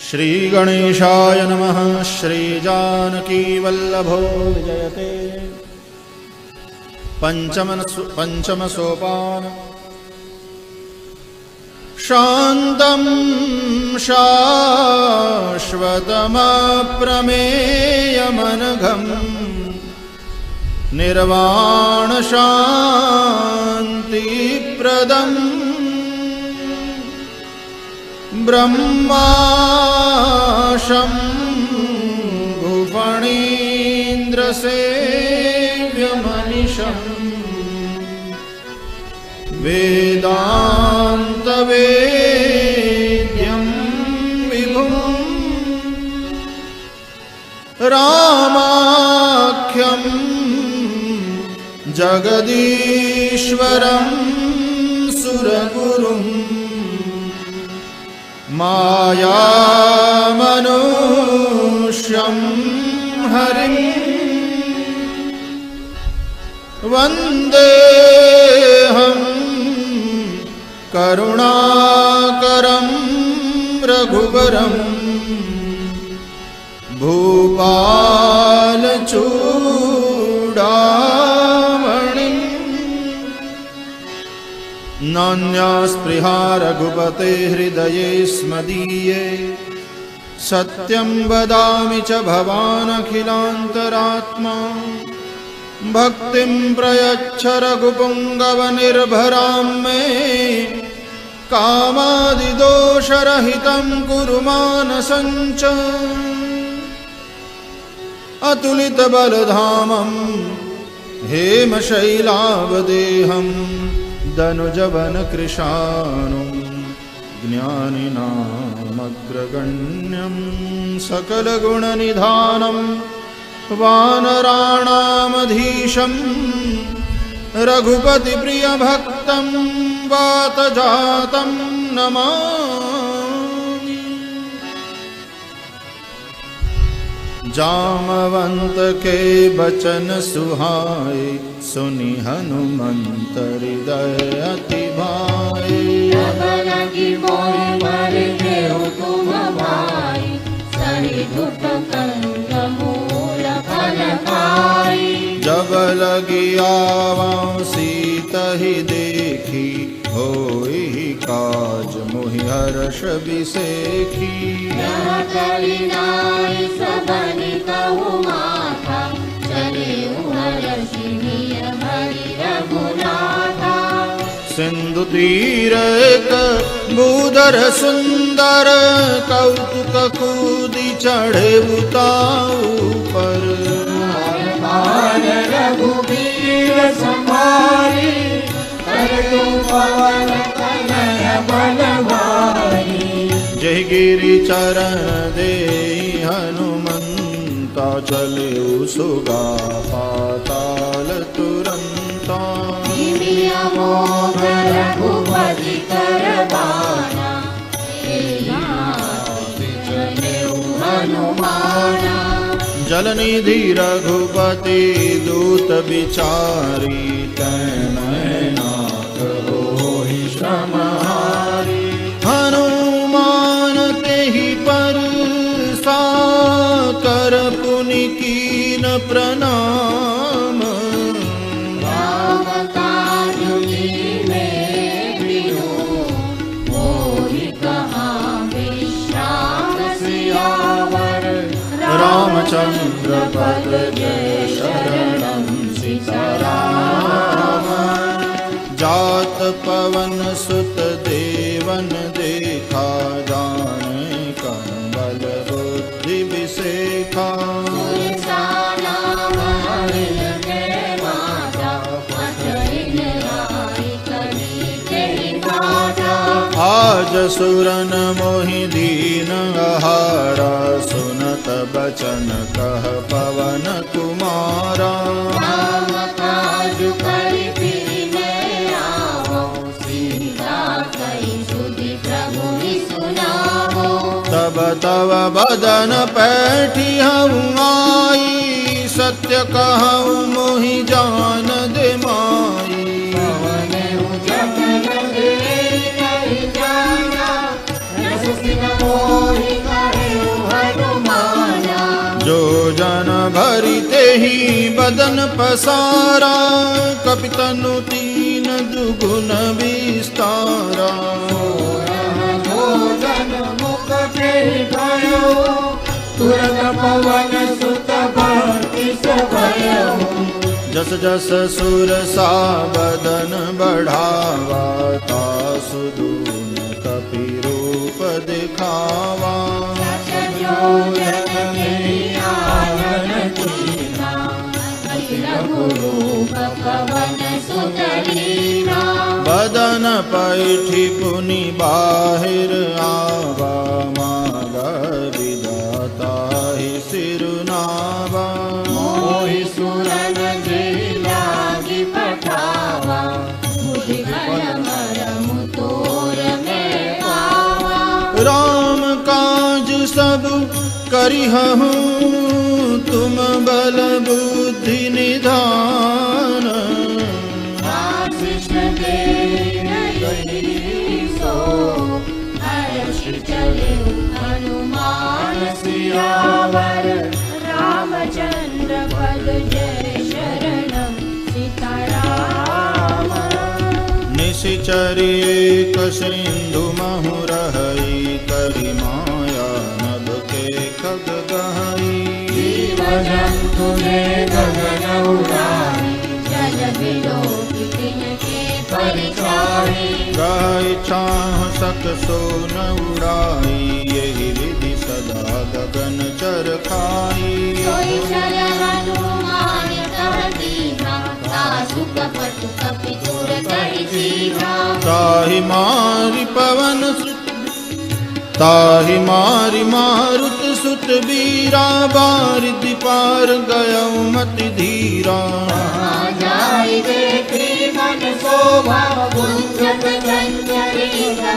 श्रीगणेशाय नमः। श्रीजानकीवल्लभो विजयते। पंचम सोपान। शान्तं शाश्वतमप्रमेयमनघं निर्वाणशान्तिप्रदम् ब्रह्माशम्भुफणीन्द्रसेव्यमनिशम् वेदान्तवेद्यं विभुं रामाख्यं जगदीश्वरं सुरगुरुं मायामनुष्यं हरिं वन्देऽहं करुणाकरं रघुवरं भूपालचूडामणिं। नान्यास्पृहा रघुपते हृदये स्मदीये। सत्यं वदामि च भवानखिलान्तरात्मा। भक्तिं प्रयच्छ रघुपुङ्गवनिर्भरां मे। कामादिदोषरहितं कुरु मानसं च। अतुलितबलधामं हेमशैलावदेहं दनुजवनकृशानुं ज्ञानिनामग्रगण्यं सकलगुणनिधानं वानराणामधीशं रघुपतिप्रियभक्तं वातजातं नमामि। जामवंत के बचन सुहाए सुनि हनुमंत हृदय अति भाए। जब लगी मोहि पर देहु तुम भाई। सही दुख कंद मूल फल खाई। जब लगी आवां सीतहि देखी। होई काज मोहि हर्ष बिसेखी। यह कली नाई सबनि कहु माथा। चले हर्षिणीय हरि रघुनाथा। सिंधु तीर एक भूधर सुंदर। कौतुक कूदि चढ़े उताऊ पर। रघुबीर संभारी। करतु पवन कनय बल भारी। जय गिरि चरण दे हनुमंता। चले सुगा पाताल तुरंता। मोह रघुपति कर बाना। हनुमाना। जलनिधि रघुपति दूत बिचारी। तैनाथ होहि श्रम हारी। हनुमान तेहि पर साकर पुनि कीन प्रणाम। राम काज कीन्हे प्रियो। मोहि कहाँ विश्राम सियावर। रामचंद्र पद जय शरणं सीताराम। जात पवन सुत देवन देखा। जाने कंबल बुद्धि विसेखा। आज सुरन मोहि दीन आहारा। सुनत बचन कह पवन कुमारा। राम काज करि दीने आवो। सीता कहि सुधि प्रभु सुनावो। तब तव बदन पैठी हऊँ आई। सत्य कहूँ मोहि जान दे माई। मोहि करे करते ही बदन पसारा, कपितनु तीन दुगुन विस्तारा। भोजन मुख फेरि भयो, तुरत पवन सुत भक्ति भयो। जस जस सुर सा बदन बढ़ावा, तासु दून कपि रूप दिखावा। बदन पैठी पुनि बाहिर आवा, मागा विधाता ही सिरुनावा। मोहि सुरन जे लागी पठावा, बुद्धि मरमु तोर में पावा। राम काज सब करिहूँ, तुम बल बुद्धि निधान। आशीष दे सो, हर्ष चले हनुमान सियावर। रामचंद्र पद जय शरणम सीताराम। निशिचर एक सिंधु महु रहई, करि माया नभ के खग गहई। जीव जंतु ने गगन उड़ाई, जल बिलो तिनके परिचारी। गाय छाह सक सो न उड़ाई, यही विधि सदा गगन चर खाई। सोई चल हनुमान तह दीना, तासु कपट कपि दूर करि सीधा। ताहि मारि पवन सुत, ताहि मारि मारुत सुत बीरा। बारिधि पार गयउ मति धीरा। जाय देखी मन शोभा, गुंजत चंचरी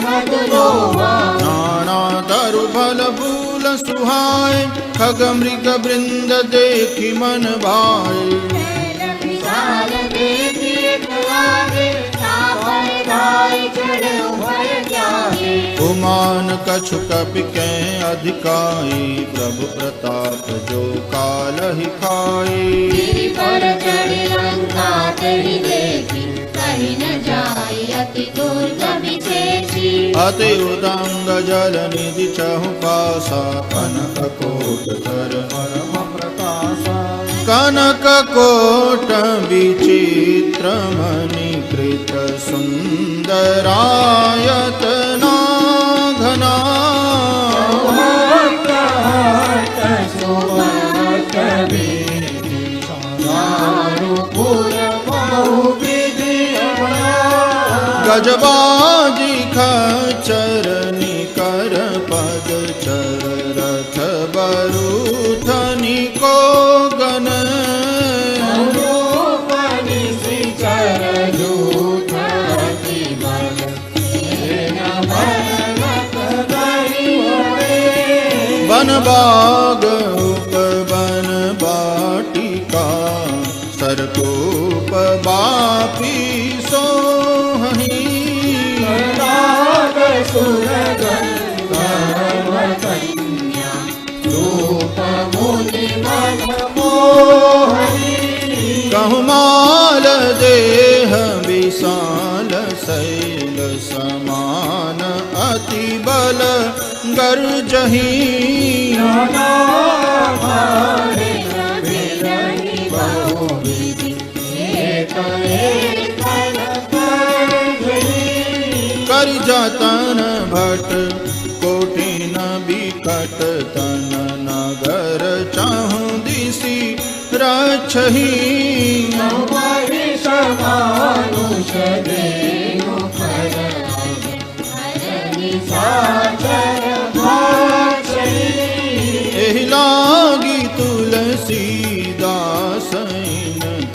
मधुरोभा। नाना तरु फल फूल सुहाय, खग मृग वृंद देखि मन भाए। विशाल देखी एक लागे, तापन धाय चढ़ उभय जागे। गुमान कछु कपि के अधिकाई, प्रभु प्रताप जो कालहि खाई। गिरि पर चढ़ी लंका तेहि देखी, कहीं न जाय अति दुर्गम विशेषी। अति उदंग जल निधि चहु पासा, कनक कोट कर परम प्रकाशा। कनक कोट विचित्र मणि कृत, सुंदरायतना घना। गजबाजी खचर निकर पद चर, रथ बरूथनि को गन। वन बाग उपवन बाटिका, सरकूप बापी सोहहि। कहु माल देह विशाल, शैल समान अति बल गर्जहि। करि जतन भट कोटिन बिकट, तन नगर चाहु दिशि रक्षहि। एहि लागी तुलसीदास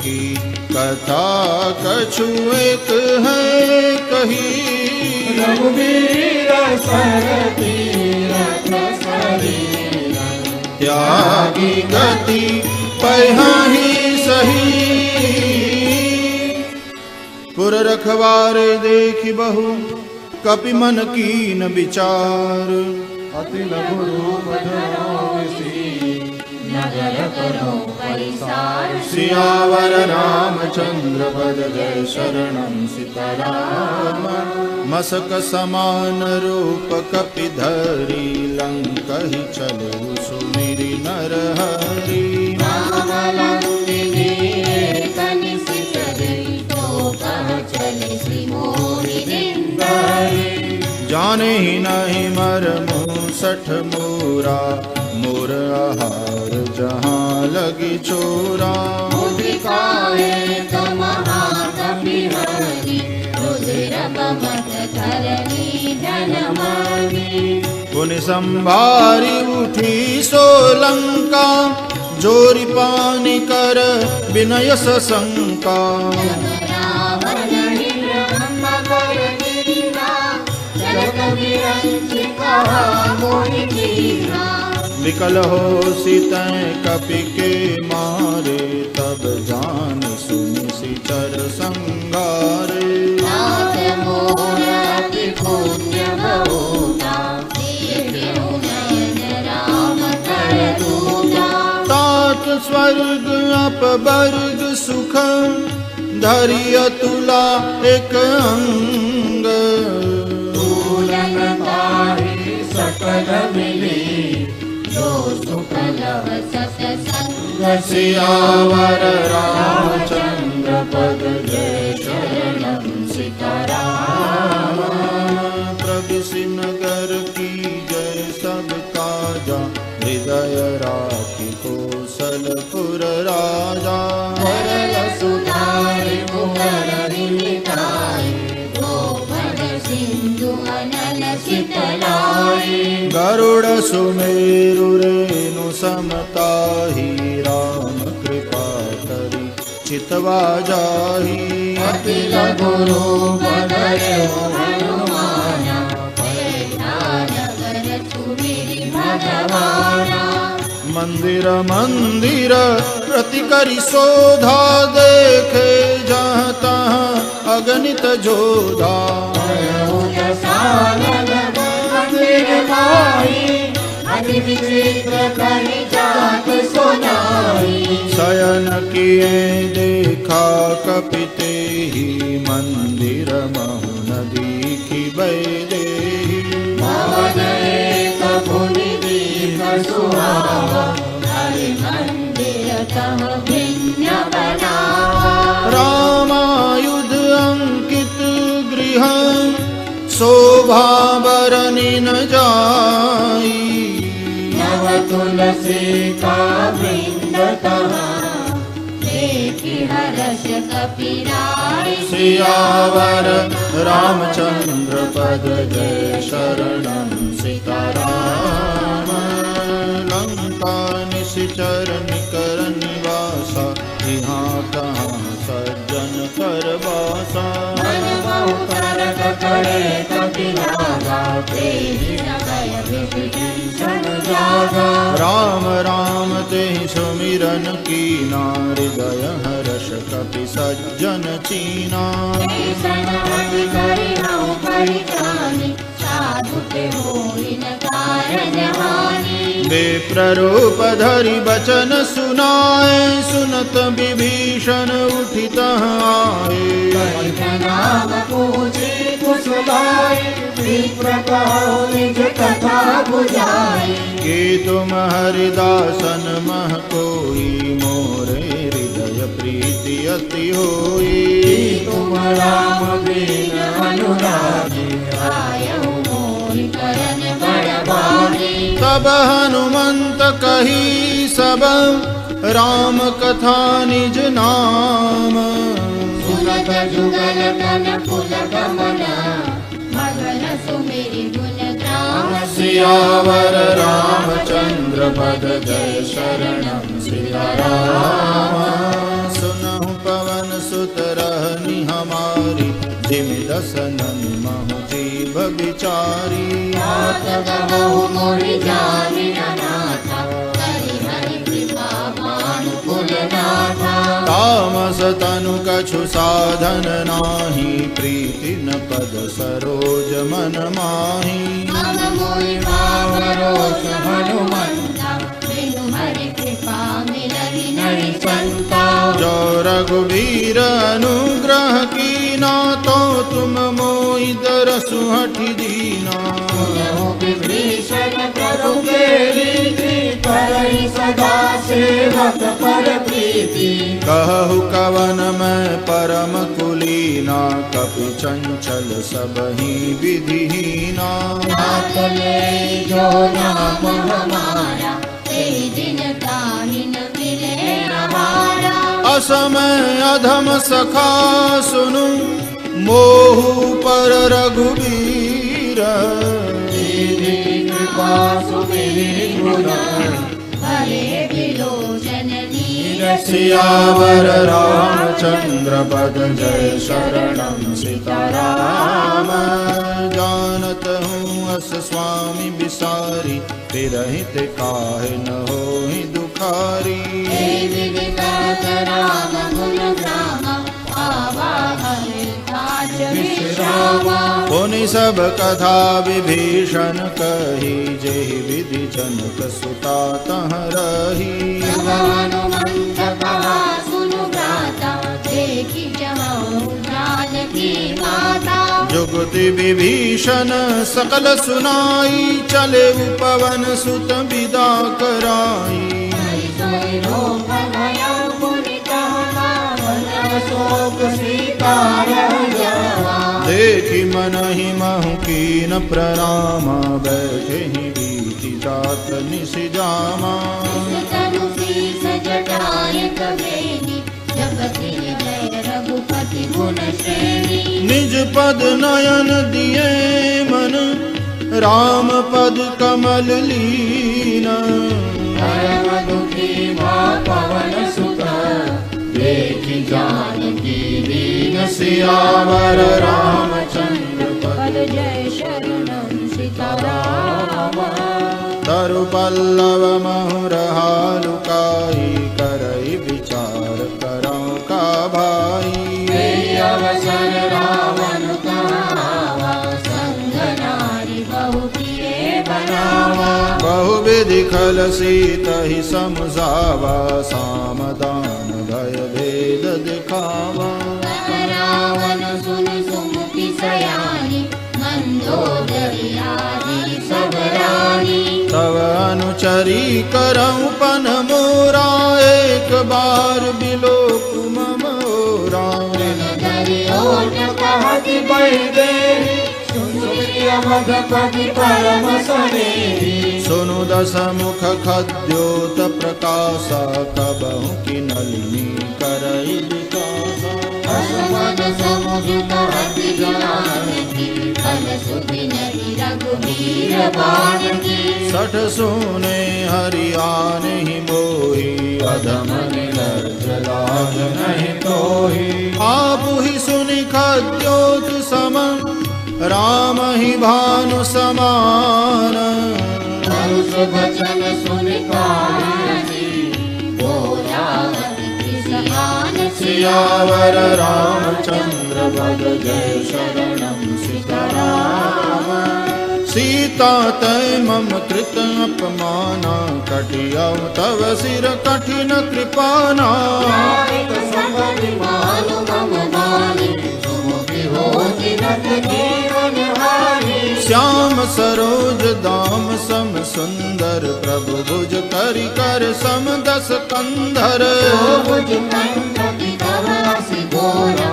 की, कथा कछु एक है कही। रघुबीर सर तीरथ शरीर, त्यागी गति पहिहि सही। पुर रखवारे देखि बहु, कपि मन कीन विचार। अति लघु रूप धरो विसी, नगर करो परिसार सियावर रामचंद्र पद जय शरणं सीताराम मसक समान रूप कपिधरी लंक ही चले सुमिरि नर हरि राम लंकिनी कनिसि चले तो कह चले श्री मोहि दिंदरी जाने ही नहीं मरमु सठ मोरा मोर आहार जहाँ लगी चोरा मुदिकाए तो महाकपि हरि रुधिर बमत धरणी धनमणि पुनि संभारी उठी सोलंका जोरी पानी कर विनय सशंका रावण ब्रह्म कर दीना जगत विरंचि कहा मोहि दीना विकल हो सीतै कपि के मारे तब जान सुनि सिचर संगारे नाथ मोर अति पुण्य बहुता देख्यौ नयन राम कर दूता तात स्वर्ग अपवर्ग सुख धरिय तुला एक अंग पूरन ताहि सकल मिली जो सुख लव सत्संग सियावर रामचंद्र पद जय शरणं सीताराम प्रविशि नगर की जय सब काजा हृदय राखी कौशलपुर राजा सरल सुधारि मुकर विनिताय गोपद सिंधु अनल शीतलाय गरुड़ सुमेरु रेणु समताहि राम कृपा करि चितवा जाहि अखिल गुरु बदयो हनुमाना पैठा नगर सुमिरि भगवाना मंदिर मंदिर प्रति करि शोधा देखे जहाँ तहाँ अगणित जोधा मंदिर भाई अति विचित्र कहि जात सुनाई शयन किए देखा कपिते ही मंदिर महु नदी की बैदेही भवन एक भुनि दीप सुहावा हरि मंदिर तह भिन्न बनावा रामायुध अंकित गृह शोभा बरनि न जाई नव तुलसी का वृंद तहाँ देखि हर्ष कपिराय सियावर रामचंद्र पद जय शरणं सीताराम लंका निशिचर निकर निवासा यहाँ तहाँ सज्जन कर बासा मन बहु तरक करे कपिलागा तेहि न भय विभीषण जागा राम राम तेहि सुमिरन कीना हृदय हर्ष कपि सज्जन चीना ऐसन अति करिहउँ परित्राणि साधु के होई न कारज हानि विप्ररूप धरि बचन सुनाए सुनत विभीषण उठित आए नाम पूछे कुशलाय विप्र कहो निज कथा बुझाई कि तुम हरिदासन मह कोई मोरे हृदय प्रीति अति होई तुम राम बिन अनुरागी आयहु मोहि करन बड़ भागी तब हनुमंत कही सब राम कथा निज नाम सुनत जुगल तन पुल गमन मगन सुमिरि गुण ग्राम सियावर रामचंद्र पद जय शरणं सीताराम सुनहु पवन सुत रहनि हमारी जिमि दसनन महु जीव बिचारी नाथ गवहु मोहि जानि अनाथा करि हरि कृपा भानुकुल नाथा तामस तनु कछु साधन नाही प्रीति न पद सरोज मन माही मम मोहि भाव रोष हनुमंता बिनु हरि कृपा तुम मोहि दरसु हठि दीना। सुनहु विभीषण प्रभु के रीति, करहि सदा सेवक पर प्रीति। कहु कवन मैं परम कुलीना, कपि चंचल सबहि विधिहीना। नाथ ले जो नाम हमारा, तेहि दिन ताहि न मिले हमारा। असमय अधम सखा सुनु, मोहु पर रघुबीर। कृपा सुमिरि गुण, हरे विलोचन नीर। सियावर रामचंद्र पद जय शरणम सीताराम। जानत हूँ अस स्वामी बिसारी, फिरहित काहे न होहि दुखारी। हे विदित राम गुण ग्रामा, आवा हरि काज विश्रामा। पुनि सब कथा विभीषण कही, जेहि विधि जनक सुता तह रही। जब हनुमंत कहा सुनु भ्राता, देखि जहाँ जानकी माता। जुगति विभीषण सकल सुनाई, चले पवन सुत विदा कराई। सोई रोग भयो पुनि कहवा, वनम शोक सीता रह जावा। देखि मनहि महु कीन प्रणामा, बैठे ही बीति जात निसि जामा। तनु शीस जटाय कबेनी, जपति जय रघुपति गुण श्रेणी। निज पद नयन दिए मन, राम पद कमल लीना। परम दुखी माँ पवन सुत, देखि जानकी दीन। सियावर रामचंद्र पद जय शरणम सीताराम। तरु पल्लव महुरहा लुकाई, करई विचार करौ का भाई। अवसर रावण कहावा, संग नारी बहु किए बनावा। बहुविधि खल सीतहि समझावा, सामदान भय भेद दिखावा। रावण सुन सुमुखी सयानी, मंदोदरी आदि सब रानी। तव अनुचरी करौ पन मोरा, एक बार बिलोक मम ओरा। कहति बैदेही, सुनिय मधुपति परम सनेही। सुनु दस मुख खद्योत प्रकाशा, कबहु की नलिनी करई विकासा। असमन समुझ कहति जानकी, फल सुधि नरि रघुबीर बानकी। सठ सुने हरियान ही मोही, अधम निर्लज लाज नहीं तोही। आप ही सुनि खद्योत सम, राम ही भानु समान। परुष वचन सुनि कानसी, बोलावति कृषियान। सियावर रामचंद्र पद जय शरणम सीताराम। सीता तय मम कृत अपमाना, कटियौ तव सिर कठिन कृपाना। नायक सबरि मानु मम दानी, सुमुखी होति रत जीवन हारी। श्याम सरोज दाम सम सुंदर, प्रभु भुज करि कर सम दस कंधर। भुज कंठ तव असि गोरा,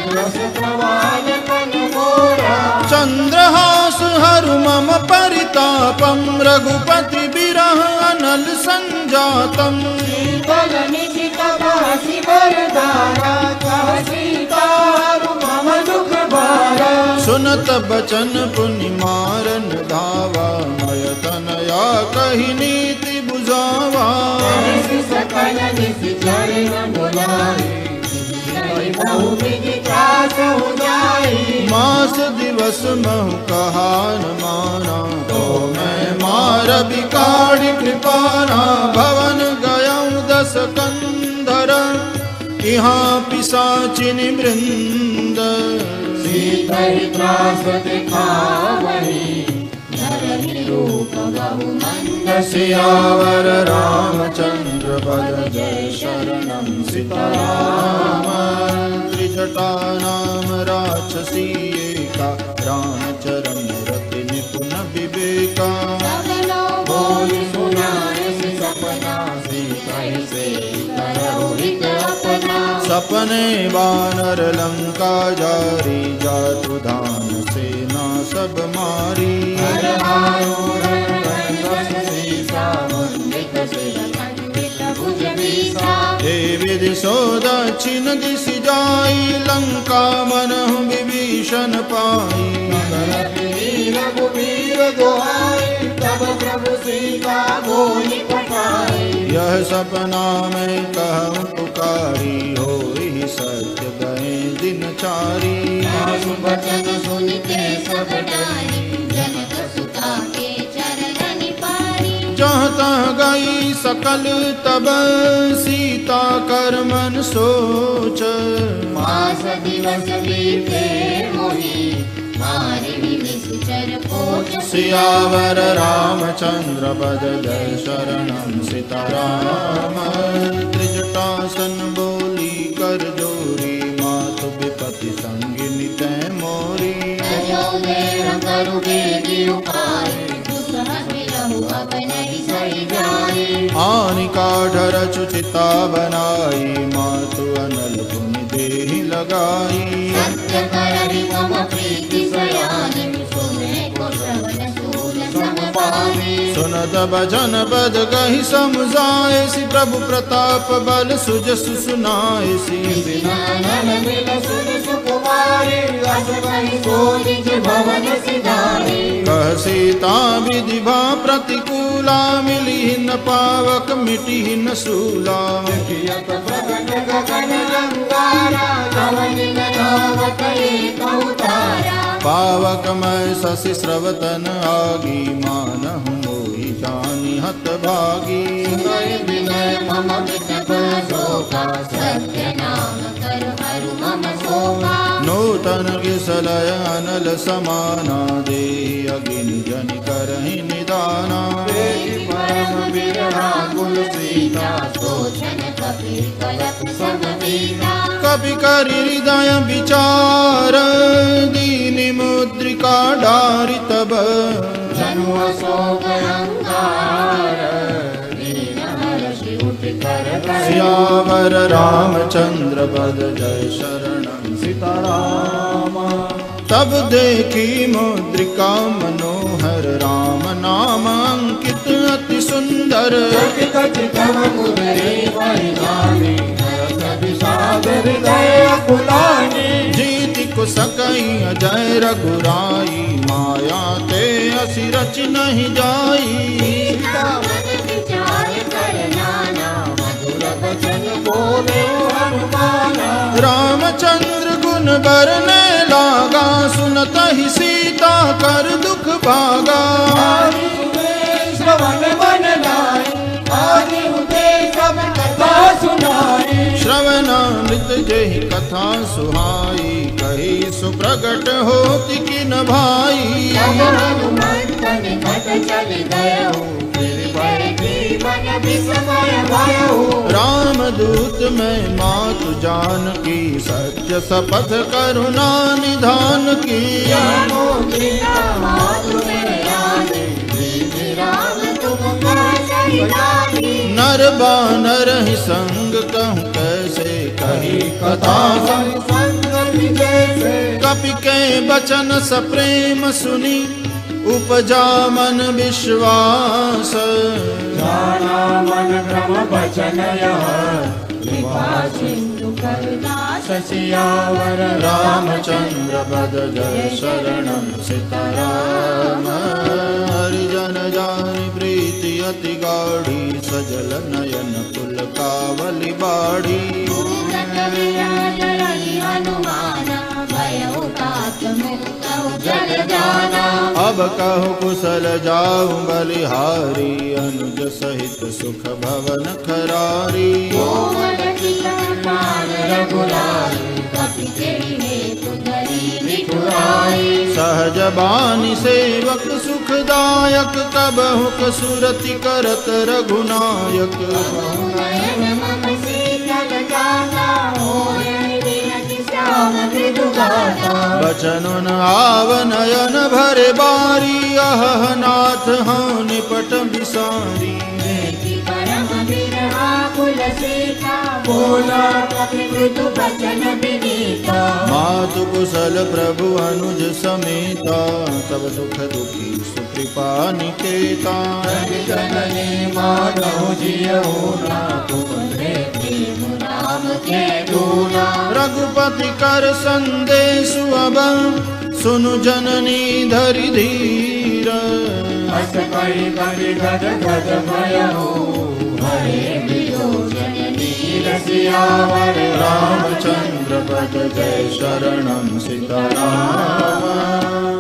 रस प्रवाल कन मोरा। चंद्रहास हरु मम परितापम, रघुपति बिरह अनल संजातम। शीतल निशित भासि वरदारा, कह सीता हरु मम दुख भारा। सुनत बचन पुनि मारन धावा, मय तनया कहि नीति बुझावा। ऐसि सकल निश्चर न बुलाए, बहु विधि त्रास हो जाए। मास दिवस महु कहान माना, तो मैं मार बिकाड़ी कृपाना। भवन गयौ दस कंधर, यहाँ पिशाचिनि वृंद। सीतहि त्रास दिखावहि, धरहि रूप बहु मंद। सियावर रामचंद्र पद जय शरणम सीताराम। त्रिजटा नाम राक्षसी एका, रामचरण रति निपुण विवेका। सगलो बोल सुनाए सपना से कैसे करो हित अपना। सपने बानर लंका जारी, जातु धान सेना सब मारी। हर आरूढ़ वनवस सीसा, मुंडित सिर खंडित भुज बीसा। हे विधि सो दक्षिण दिशि जाई, लंका मनहु विभीषण पाई। रघुवीर दुहाई, तब प्रभु सीता बोली पठाई। यह सपना में कहूँ पुकारी, होई सत्य गए दिन चारी। सासु बचन सुनते सब डारी, जनक सुता के चरण पारी। जहाँ तहाँ गई सकल तब सीता कर मन सोच। मास दिवस बीते मोहि, मारिणी निश्चर पोच। सियावर रामचंद्र पद जय शरणं सीताराम। त्रिजटासन बोली कर जोरी, मातु विपति संगिनी तै मोरी। अयोध्या करु बेगी उपाय, दुसह बिरहु अब नहीं सही जाए। आनिका ढर चुचिता बनाई, मातु अनल पुनि देहि लगाई। सत्य करहि मम प्रीति सयानी, सुने को श्रवण सूल समपानी। सुनत भजन पद गहि समझाए, सि प्रभु प्रताप बल सुजस सुनाए। सी नल मिल सुन सुकुमारी, अस कहि सोनिज भवन सिधारी। कह सीता विधि भा प्रतिकूला, मिली न पावक मिटी न सूला। प्रगट गगन अंगारा, धवल धावत एक अवतारा। पावक मैं शशि स्रवतन आगी, मानहु मोहि जानि हत भागी। सुनय विनय मम विटप शोका, सत्य नाम कर हरु मम शोका। नूतन किसलय अनल समाना, देहि अगिनि जनि करहि निदाना। परम बिरहा कुल सीता, सोचन कपि कलप सब बीता। कपि करि हृदय विचार, दीनि मुद्रिका डारि तब। जनु अशोक अंगार, दीन हर्षि उठ कर कर। सियावर रामचंद्र पद जय शरणं सीताराम। तब देखी मुद्रिका मनोहर, राम नाम अंकित अति सुंदर। कचि तव कुदरे परिधानी, हरष विषाद हृदय अकुलानी। जीति कुसकई अजय रघुराई, माया ते असि रच नहीं जाई। सीता मन विचार कर नाना, मधुर वचन बोले हनुमाना। रामचंद्र गुण बरने लागा, सुनत ही सीता कर दुख भागा। आदि हुए श्रवण मन लाई, आदि हुए सब कथा सुनाई। श्रवणामृत जेहि कथा सुहाई, कही सुप्रगट होति किन भाई। तब हनुमंत निकट चल गयो, फिर भय जीवन विस्मय भयो। रामदूत में मातु जानकी, सत्य शपथ करुणा निधान की। मुद्रिका मातु मेरे आने, दीनि राम तुम कह सही जानी। नर बानर ही संग कहूँ कैसे, कही कथा संगति जैसे। कपि के बचन सप्रेम सुनी, उपजा मन विश्वास। जाना मन भ्रम बचन यह, कृपा सिंधु करुणास। सियावर रामचंद्र पद जय शरणं सीताराम। हरिजन जानि प्रीति अति गाढ़ी, सजल नयन कुल कावली बाढ़ी। पूरन विराज रवि हनुमाना, भयो तात मुक्तौ जल जाना। अब कहु कुशल जाऊं बलिहारी, अनुज सहित सुख भवन खरारी। कोमल चितन पाल रघुराई, कपि तेहि हेतु धरी बिठुराई। सहज बानी सेवक सुखदायक, कबहु कसुरति करत रघुनायक। नयन मम शीतल जाता, होय विरति श्याम राम मृदु गाता बचन आव नयन भरे बारी अह नाथ हाँ निपट बिसारी देखी परम बिरहा कुल सीता बोला कपि मृदु बचन विनीता मातु कुशल प्रभु अनुज समेता तब दुख दुखी सुकृपा निकेता जननी माधव जियऊ ना तुमरे प्रेम राम के दूना रघुपति कर संदेश अब सुनु जननी धरि धीर अस करि करि गद गद भयऊ हरे वियोजन नीर सियावर रामचंद्र पद जय शरणम सीताराम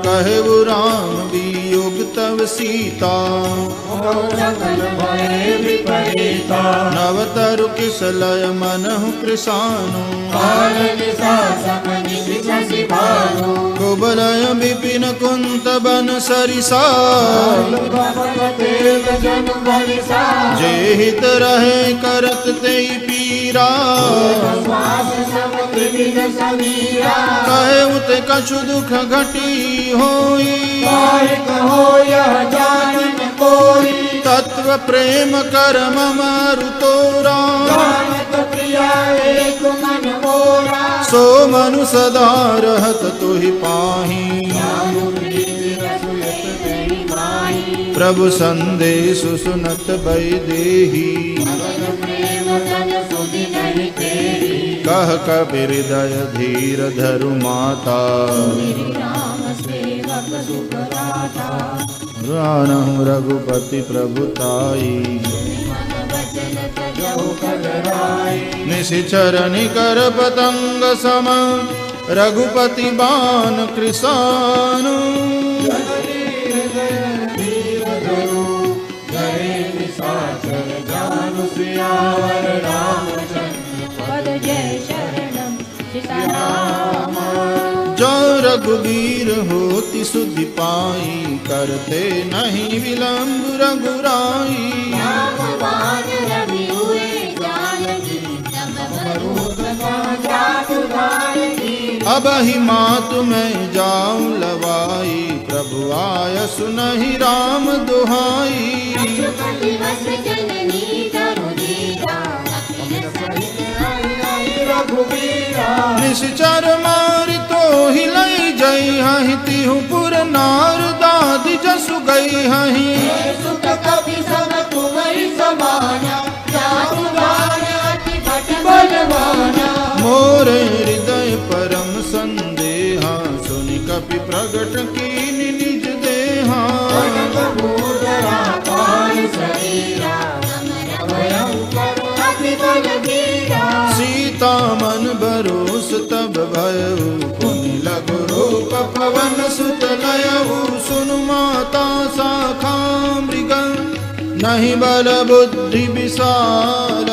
कहु राम वियोग तव सीता सकल भय विपरीता नव तरु किसलय मनहु कृसानु काल दिशा समनि शशि भानु कुबलय विपिन कुंत बन सरिसा देव जन भरिसा जे हित रहे करत तेई पीरा श्वास सब त्रिविध समीरा कहे उत कछु दुख घटी होई काय कहो यह जानन कोई तत्व प्रेम कर ममरु तोरा जानत प्रिया एक मन मोरा सो मनु सदा रहत तुहि पाही जानु प्रीति रसुयत तेरी माही प्रभु संदेश सुनत बैदेही भगत प्रेम तन सुधि नहीं तेरी कह कबीर हृदय धीर धरु माता मेरे राम सेवक सुख दाता रानहु रघुपति प्रभुताई मन वचन तजहु कगराई निशिचर निकर पतंग सम रघुपति बान कृसानु सियावर रामचंद्र पद जय शरणम सीताराम जो रघुवीर होति सुधि पाई करते नहीं विलंब रघुराई रामबाण रवि हुए जानकी तब स्वरूप जातु जानकी अब ही मातु मैं जाऊं लवाई प्रभु आय सुनहि राम दुहाई रघुपति वस जननी तरु दीरा अखिल सहित हरि हरि रघुबीरा निश्चर मारि तो हिलई जई हहि तिहु पुर नार दादि जसु गई हहि सुख कपि सब तुम्हारी समाना जातु गान अति भट बलवाना मोरे हृदय परम संदेहा सुनि कपि प्रगट कीन निज देहा कनकभूधरा काल शरीरा अमर भयंकर अति बलबीरा सीता मन बरोस तब भयउ पुनि लघु रूप पवन सुत लयउ सुनु माता शाखा मृग नहीं बल बुद्धि विशाल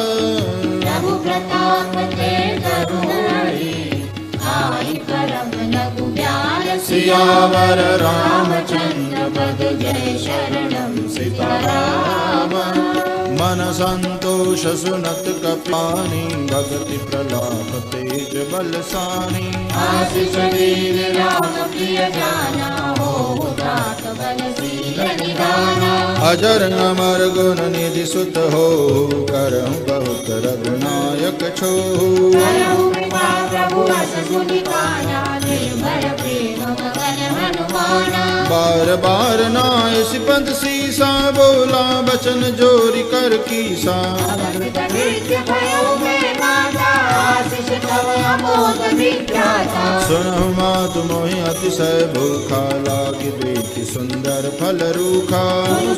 प्रभु प्रताप ते करुणाई आई करम लघु व्याल सियावर रामचंद्र पद जय शरणम सीताराम मन संतोष सुनत कपानी भगति प्रलाप तेज बलसानी आशीष वीर राम प्रिय जाना हो दात बलशील निदाना अजर अमर गुण निधि सुत हो करहु बहुत रघुनायक छो करहु कृपा प्रभु अस सुनि काना निर्भय प्रेम मगन हनुमाना बार बार नाय सिपंद सीसा बोला बचन जोरी कर कीसा अमृत नृत्य भयो में माता आशीष तव अमोघ विख्याता सुनहु मातु मोहि अतिशय भूखा लागी देखि सुंदर फल रूखा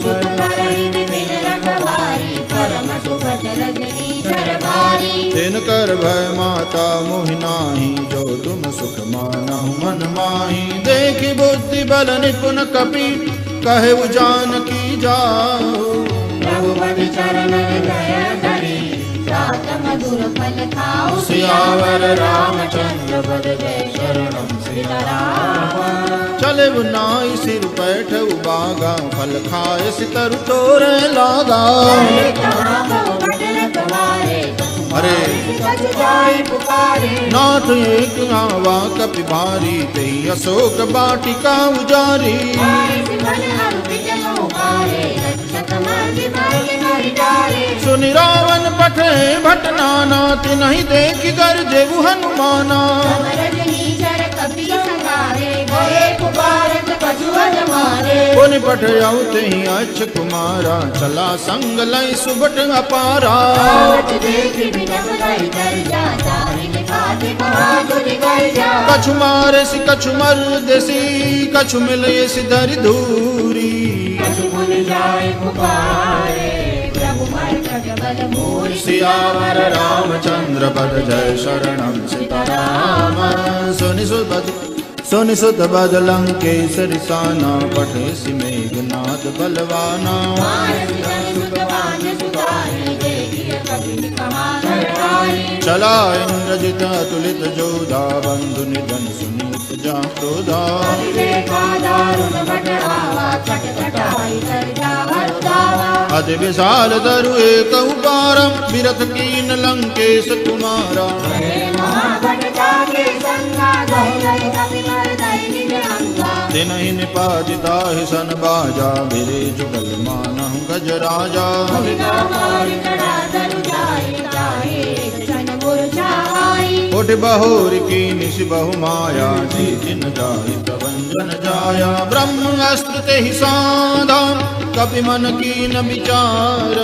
सुत करई विपिन रखवारी परम सुखद रजनी सरभारी तिन कर भय माता मोहि नाही जो तुम सुख मानहु मन माही देखि बुद्धि बल निपुण कपि कहे जानकी जाओ रघुपति चरण दया धरी जात मधुर फल खाओ सियावर रामचंद्र पद जय शरणम सीताराम चले नाई सिर पैठ बागा फल खाए सितर तोरे लागा कहाँ बहु बट रखवारे अरे कछु जाय पुकारे नाथ एक आवा कपि भारी ते अशोक बाटिका उजारी सुनि रावण पठे भट नाना तिनहि देखि गरजे हनुमाना पुनि पठयउ तेहि अच्छ कुमारा चला संग लय सुबट अपारा कछु मारे सि कछु मर देसी कछु मिले सिधरि धूरी सियावर रामचंद्र पद जय शरणम सीताराम सुनि सुत बद लंकेश्वरी साना पठे सि मेघनाद बलवाना चला इंद्रजित अतुलित जोधा बंधु निधन सुनीत जा क्रोधा अति विशाल तरु एक पारम विरथ कीन लंकेश कुमारा तिनहि निपातिता हि सन बाजा बिरे जुगल मानहु गज राजा उठ बहोर की निश बहु माया जी जिन जाहि प्रभंजन जाया ब्रह्म अस्त्र ते ही साधा कपि मन कीन विचार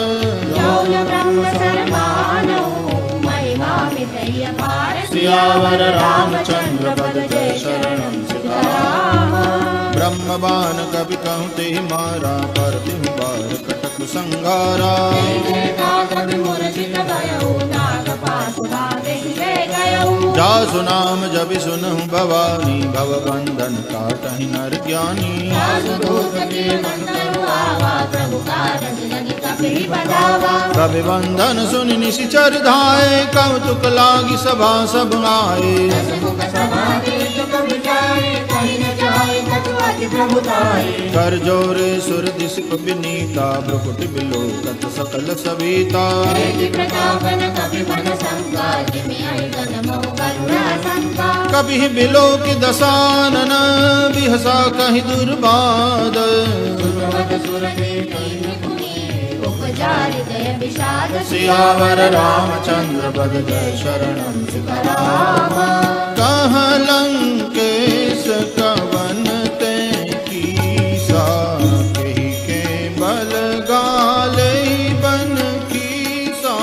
सियावर रामचंद्र पद जय शरणम सीताराम ब्रह्म बाण कपि कहूँ ते मारा पर तिहु बार कटक संगारा जासु नाम जपि सुनहु भवानी भव बंधन काटहि नर ज्ञानी कपि बंधन सुनि निशिचर धाये कौतुक लागी सभा सब आए कर जोरे सुर दिशक विनीता भ्रुकुट बिलोकत सकल सविता कभी बिलोक दसानन बिहसा कहि दुर्बाद सियावर रामचंद्र पद जय शरणम सीताराम कह लंकेश कवन ते कीसा कहि के बल गाले बन कीसा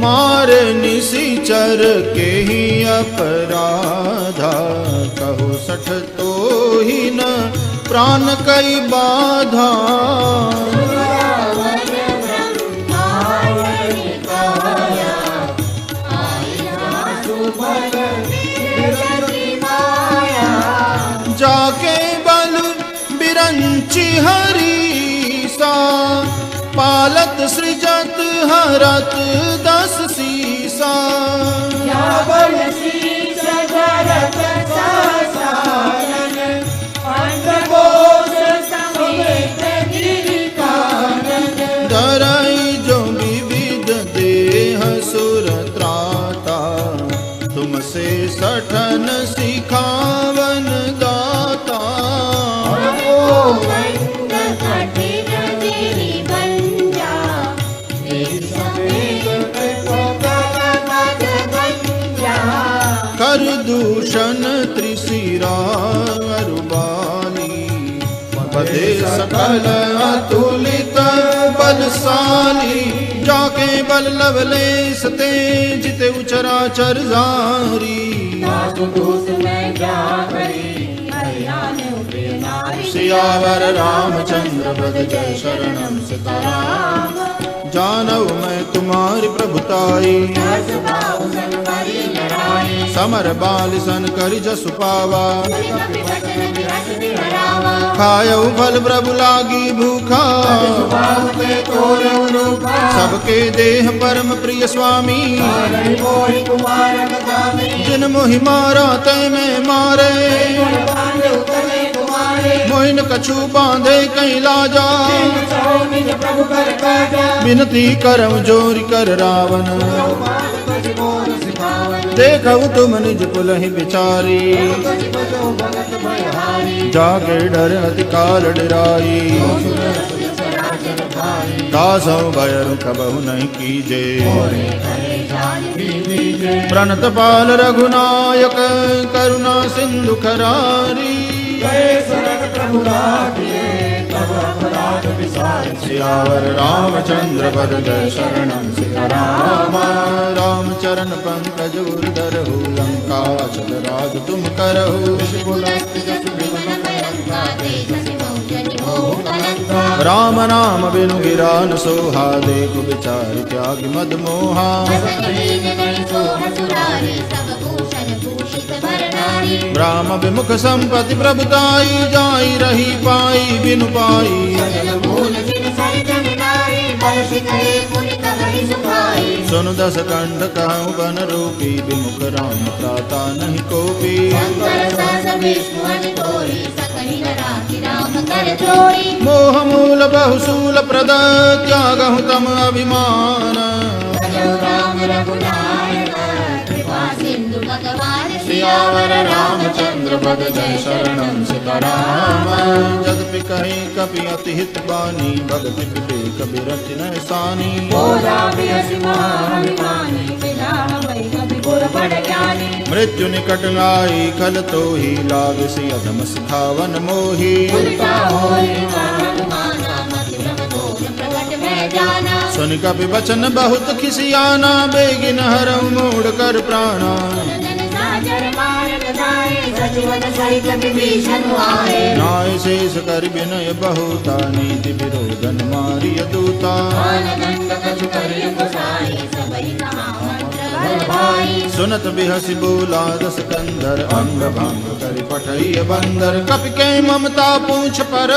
मारे निशिचर के ही अपराधा कहो सठ तो ही न प्राण कई बाधा जाके बल बिरंची हरीसा पालत सृजत हरत दस सीसा धरई जो विविध देह सुर त्राता तुमसे सठन सिखावन दाता कर दूषण त्रिशिरा अरुबाली पदे सकल अतुलित बलशाली जाके बल लवलेश तेज ते उचराचर जारी सियावर रामचंद्र पद जय शरणम सीताराम जानव मैं तुम्हारी प्रभुताई। हर्ष पाऊं सन करी लड़ाई, समर बाल सन करि जसु पावा। सुनि कपि वचन विरस बिहरावा, खायऊ फल प्रभु लागी भूखा। बाहु पे तोरऊ रूपा, सबके देह परम प्रिय स्वामी। मारई मोहि कुमार बदामी, जिन मोहि मारा तय में मारे। गुण बांधे उतरे तुम्हारे, मोहिन कछु बांधे कहीं लाजा। चाहो निज प्रभु कर काजा, विनती करम जोरी कर रावण। बात तुझ मोर सिखावन, देखऊ तुम निज पुलहि बिचारी। तुझ बजो भगत भयहारी, जाके डर अति काल डराई। सराचर भाई, दासौ भयरु कबहु नहीं कीजे। करे जान भी दीजे, प्रणत पाल रघुनायक करुणा सिंधु खरारी। गए शरण प्रभु लागिए, तब अपराध विसार सियावर रामचंद्र पद जय शरणं सीताराम। रामचरण पंकज उर्धरहु लंका चल राज तुम करहु। पुलस्त जसु विमल कलंका, तेजसि बहुजनि होहु कलंका। राम नाम बिनु गिरा न सोहा, देखु विचार त्याग मद मोहा। बसन लीन नहीं सोह सुरारी, सब भूषण भूषित भर नारी। राम विमुख संपत्ति प्रभुताई, जाई रही पाई बिनु पाई। सकल मूल जिन सरजन नारी, बल शिखरे पुनि कगहि सुखाई। सुनु दस कंठ कहूँ बन रूपी, विमुख राम प्राता नहीं कोपी। शंकर सहस विष्णु अनि तोरी, सकहि न राखि राम कर जोड़ी। मोह मूल बहुसूल प्रद, त्यागहु तम अभिमान। भजो राम रघुनायक, कृपा सिंधु भगवान सियावर रामचंद्र पद जय शरणं सीताराम। जदपि कहीं कपि अति हित बानी, भगति विवेक बिरति न सानी। बोला बियसि महाभिमानी, बिना भई कभी गुर बड़ ज्ञानी। मृत्यु निकट आई खल तो ही, लाविसी अधम सिखावन मोही। उल्टा होई हनुमाना, मति भ्रम दोष प्रगट भय जाना। सुन कपि वचन बहुत खिसियाना, बेगिन हरऊ मूढ़ कर प्राणा। जन साजर मारन जाए, सचिवन सहित विभीषण आए। नाय शेष कर विनय बहुता, नीति विरोधन मारिय दूता। काल दंड कछु करिय गोसाई, सबहि कहा मंत्र बल भाई। सुनत बिहसि बोला दस कंधर, अंग भंग कर पठइय बंदर। कपि के ममता पूछ पर,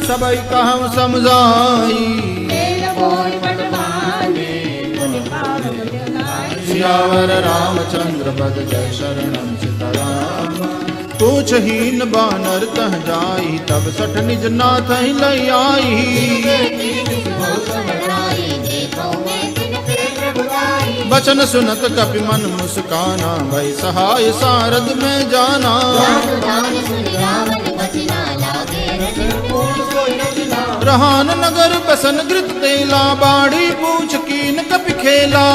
सबई कहूँ समझाई। तेल कोई पट बांधे, मुनि भाव जनाई। सियावर रामचंद्र पद जय शरणं सीताराम। पूछ हीन बानर तह जाई, तब सठ निज नाथ ही लई आई। बचन सुनत कपि मन मुस्काना, भई सहाय सारद में जाना। रहान नगर बसन गृत तेला, बाड़ी पूछ कीन कपि खेला।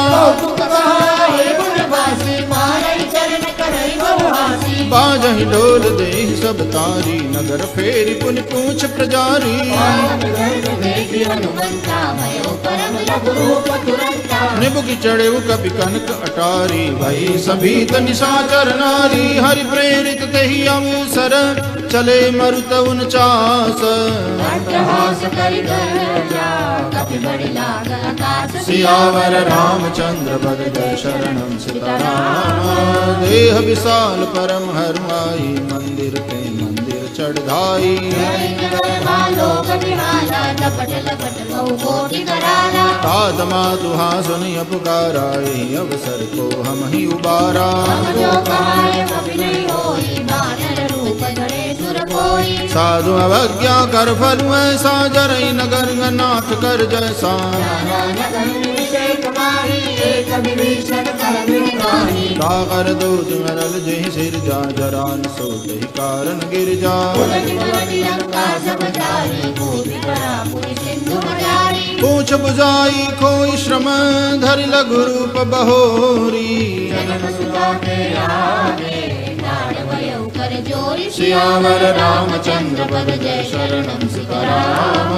बाजहि डोल देहि सब तारी, नगर फेरि पुनि पूछ प्रजारी। निबुक चढ़े कपि कनक अटारी, भई सभीत निशाचर नारी। हरि प्रेरित तेहि अवसर, चले मरुत 49। सियावर रामचंद्र पद जय शरणं सीताराम। देह विशाल परम हरमाई, मंदिर पे मंदिर चढ़ाई। तात मातुहा सुनिय पुकारा, एहि अवसर को हम ही उबारा। साधु अवज्ञा कर फल ऐसा, जरई नगर नाथ कर जैसा। सागर दूत मरल जहि सिर जा, जरान सो जहि कारण गिर जा। पूछ बुझाई खोई श्रम, धरि लघु रूप बहोरी। सियावर रामचंद्र पद जय शरणं सीताराम।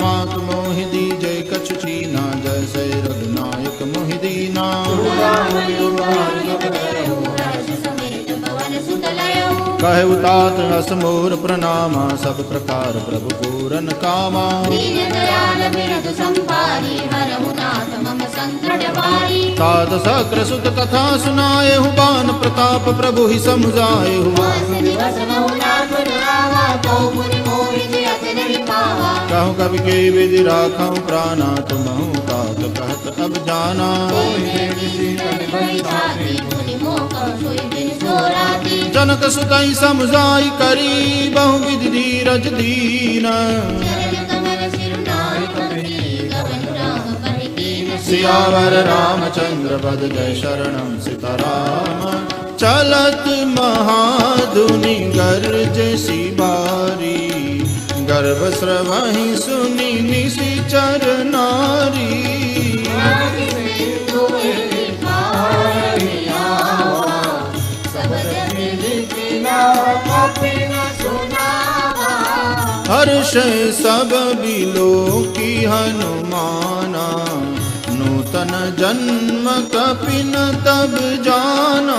मातु मोहि दीजै कछु चीना, जैसे रघुनायक मोहि दीना। समेत पवन सुत लयो, कहे उतात हस मोर प्रणामा सब प्रकार प्रभु पूरन कामा दीन दयाल बिरधु संपारी हरहु नाथ मम संकट वारी तात सक्र सुत कथा सुनाए बान प्रताप प्रभु ही समुझाए वास दिवस बहु नाथ रावा तो मुनि मोहि जयत नहीं पावा कहूँ कवि के विधि राखूं प्राणा तुमहु तात कहत अब जाना जनक सुतई समुझाई करी बहु विधि धीरज दीन सियावर रामचंद्र पद जय शरणम सीताराम चलत महाधुनि गर्ज सी बारी गर्भ स्रवहि सुनि निशिचर नारी हर्ष सब बिलो की हनुमाना नूतन जन्म कपिन तब जाना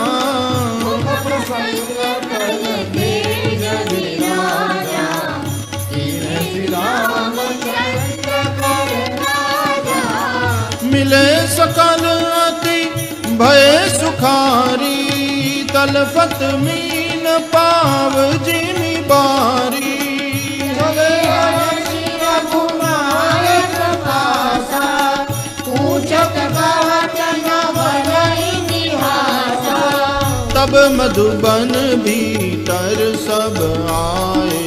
मिले सकल अति भय सुखारी तलफत मीन पाव जिनि बारी तब मधुबन भीतर सब आए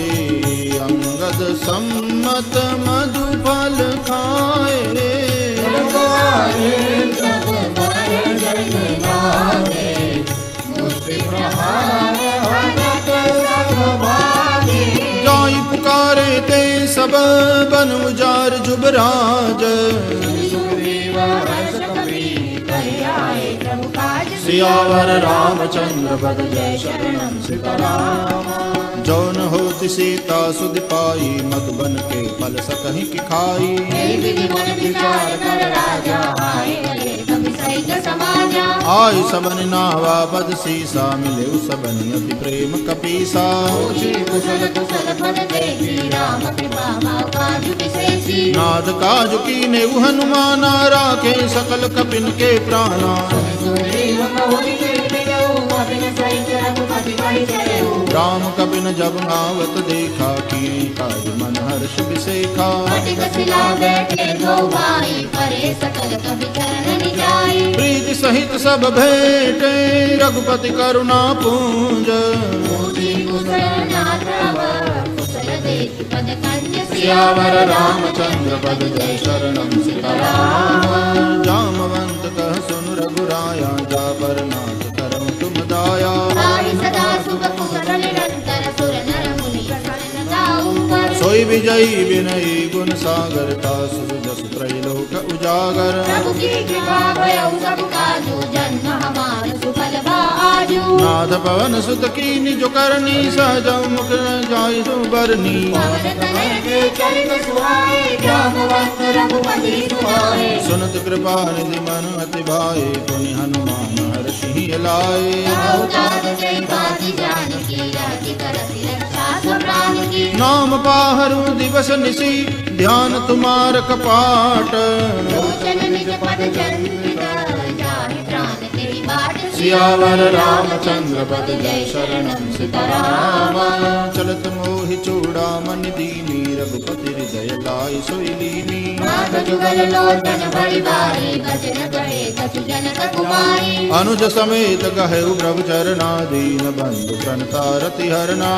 अंगद सम्मत मधुफल खाए जाई पुकारे ते सब बन उजार जुबराज सियावर रामचंद्र पद जय शरणम सीताराम जौन होति सीता सुध पाई मधुबन के फल सकहि की खाई आई सबन नावा पद सीसा मिले सबन अति प्रेम कपीसा नाद काज कीने हनुमाना राखे सकल कपिन के प्राणा राम कपिन जब आवत देखा कि काज मन हर्ष विसेखा प्रीति सहित सब भेटे रघुपति करुणा पूंज सियावर रामचंद्र पद जय शरणम सीताराम जामवंत कह सुन रघुराया जा पर नाथ करम तुम दाया सोई विजयी विनयी गुण सागर तासु जस त्रैलोक उजागर नाथ पवन सुत कीनि जो करनी सहज मुख जाय जो बरनी सुनत कृपा निधि मन अति भाए पुनि हनुमान हर्षि लाए नाम पाहरु दिवस निसी ध्यान तुम्हार कपाट सियावर रामचंद्र पद जय शरणम सीताराम चलत मोहि चूड़ामणि दीनी रघुपति हृदय लाई सोई लीनी अनुज समेत गहु प्रभु चरणा दीन बंधु प्रणता रति हरना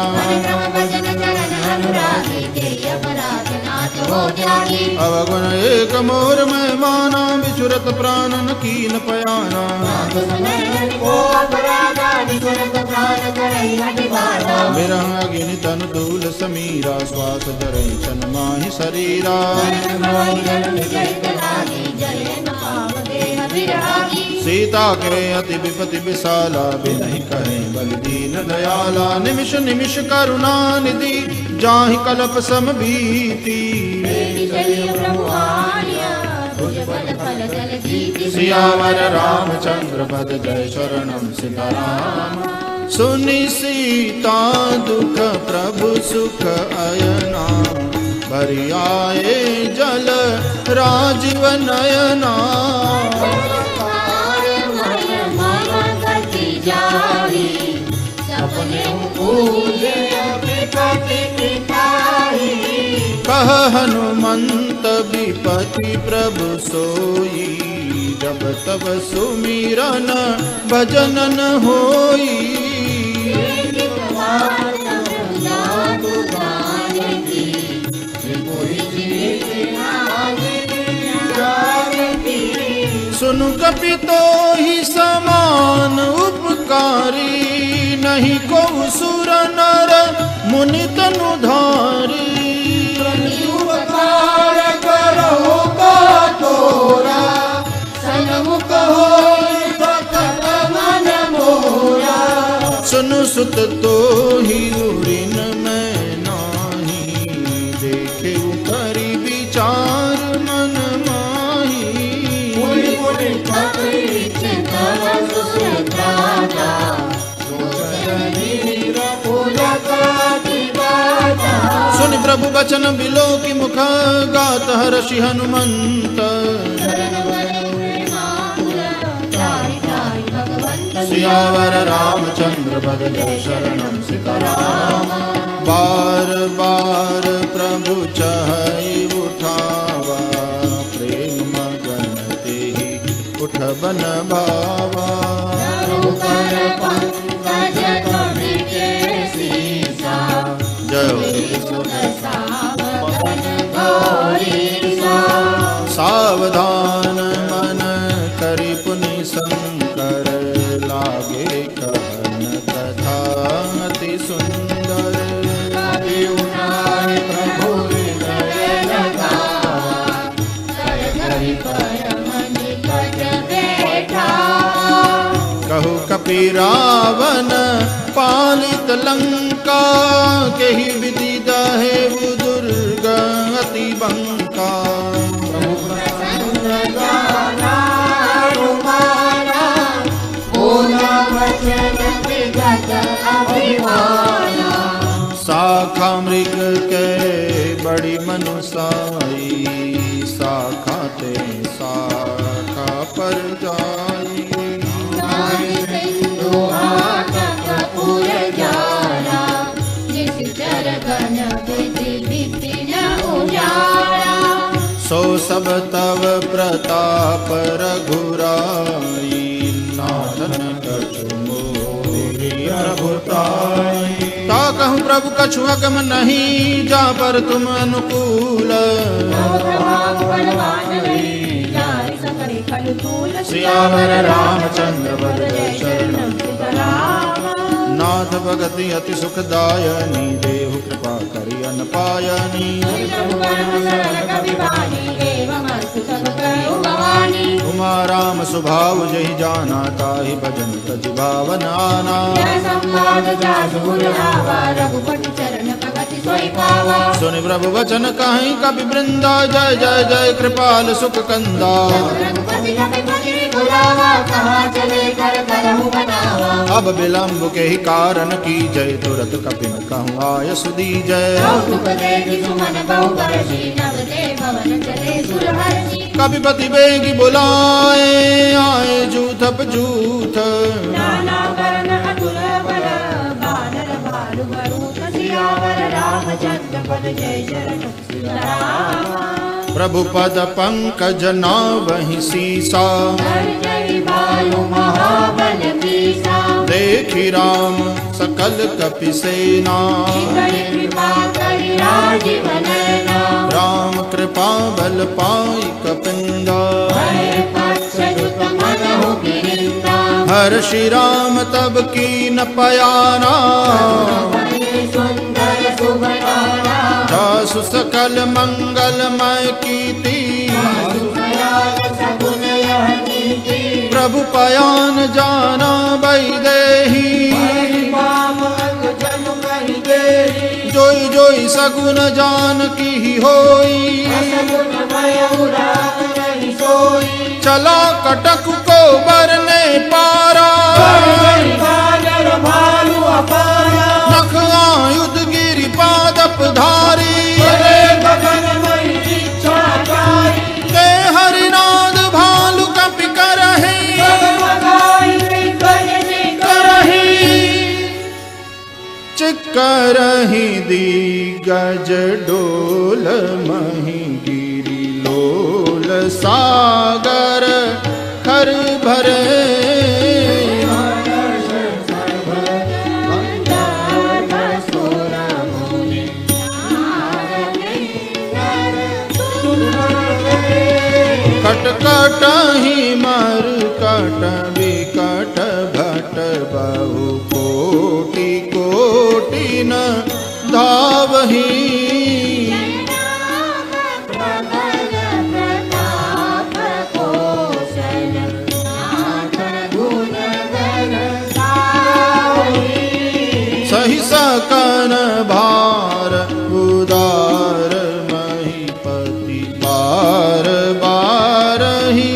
अवगुण एक मोर में माना बिचुरत प्राणन कीन पयाना विरह अग्नि तन धूल समीरा श्वास धरै छन माहि शरीरा सीता के अति विपति विशाला बिनहि कहे बल दीन दयाला निमिष निमिष करुणा निधि जाहि कल्प सम भीति सियावर रामचंद्र पद जय शरणम सीताराम सुनि सीता दुख प्रभु सुख अयना भरि आए जल राजीव नयना कह हनुमंत विपति प्रभु सोई जब तब सुमिरन भजन न होई सुनु कपि तो ही समान उपकारी नहीं को सुर नर मुनि तनु धारी उपकार करो का तोरा सन्मुख होई भक्त मन मोरा सुनु सुत तो ही उरिन मैं नाही देखे करी विचार मन माही सुनि प्रभु बचन बिलो की मुख गात हर्षि हनुमंत सियावर रामचंद्र पद जय शरणम सीताराम बार बार प्रभु चहई उठावा प्रेम मगन तेहि उठ बन बावा सावधान मन करि पुनि शंकर लागे कहन कथा अति सुंदर प्रभु कहु कपि रावण पालित लंका केहि विधि दहे दुर्ग अति बंका शाखा मृग के बड़ी मनुसाई शाखा ते शाखा पर जाई सो सब तव प्रताप रघुराई नाथन कछु मोहि प्रभुताई ता कहूँ प्रभु कछु अगम नहीं जा पर तुम अनुकूल सियावर रामचंद्र पद जय शरणम नाथ भगति अति सुखदायनी देहु कृपा करि अन पायनी उमा राम स्वभाव जहि जाना ताहि भजन तज भावन आना सुनि प्रभु वचन कहीं कपि वृंदा जय जय जय कृपाल सुख कंदा अब विलंब के ही कारण की जय तुरत कपिन कहूँ आय सुधी जय कपिपति बेगी बुलाए आए जूथप जूथ प्रभु पद पंकज नावहि सीसा देखि राम सकल कपि सेना राम कृपा बल पाई कपिंदा हर श्री राम तब की न पयाना जासु सकल मंगलमय कीर्ति प्रभु पयान जाना बैदेही जोई जोई सगुन जान की होई चला कटक को बरने पारा दिग्गज डोल मही गिरी लोल सागर खर भरे कट कट ही मर कट विकट भट बहु कोटि कोटि न धावही सही सकन भार उदार महीपति बार बार ही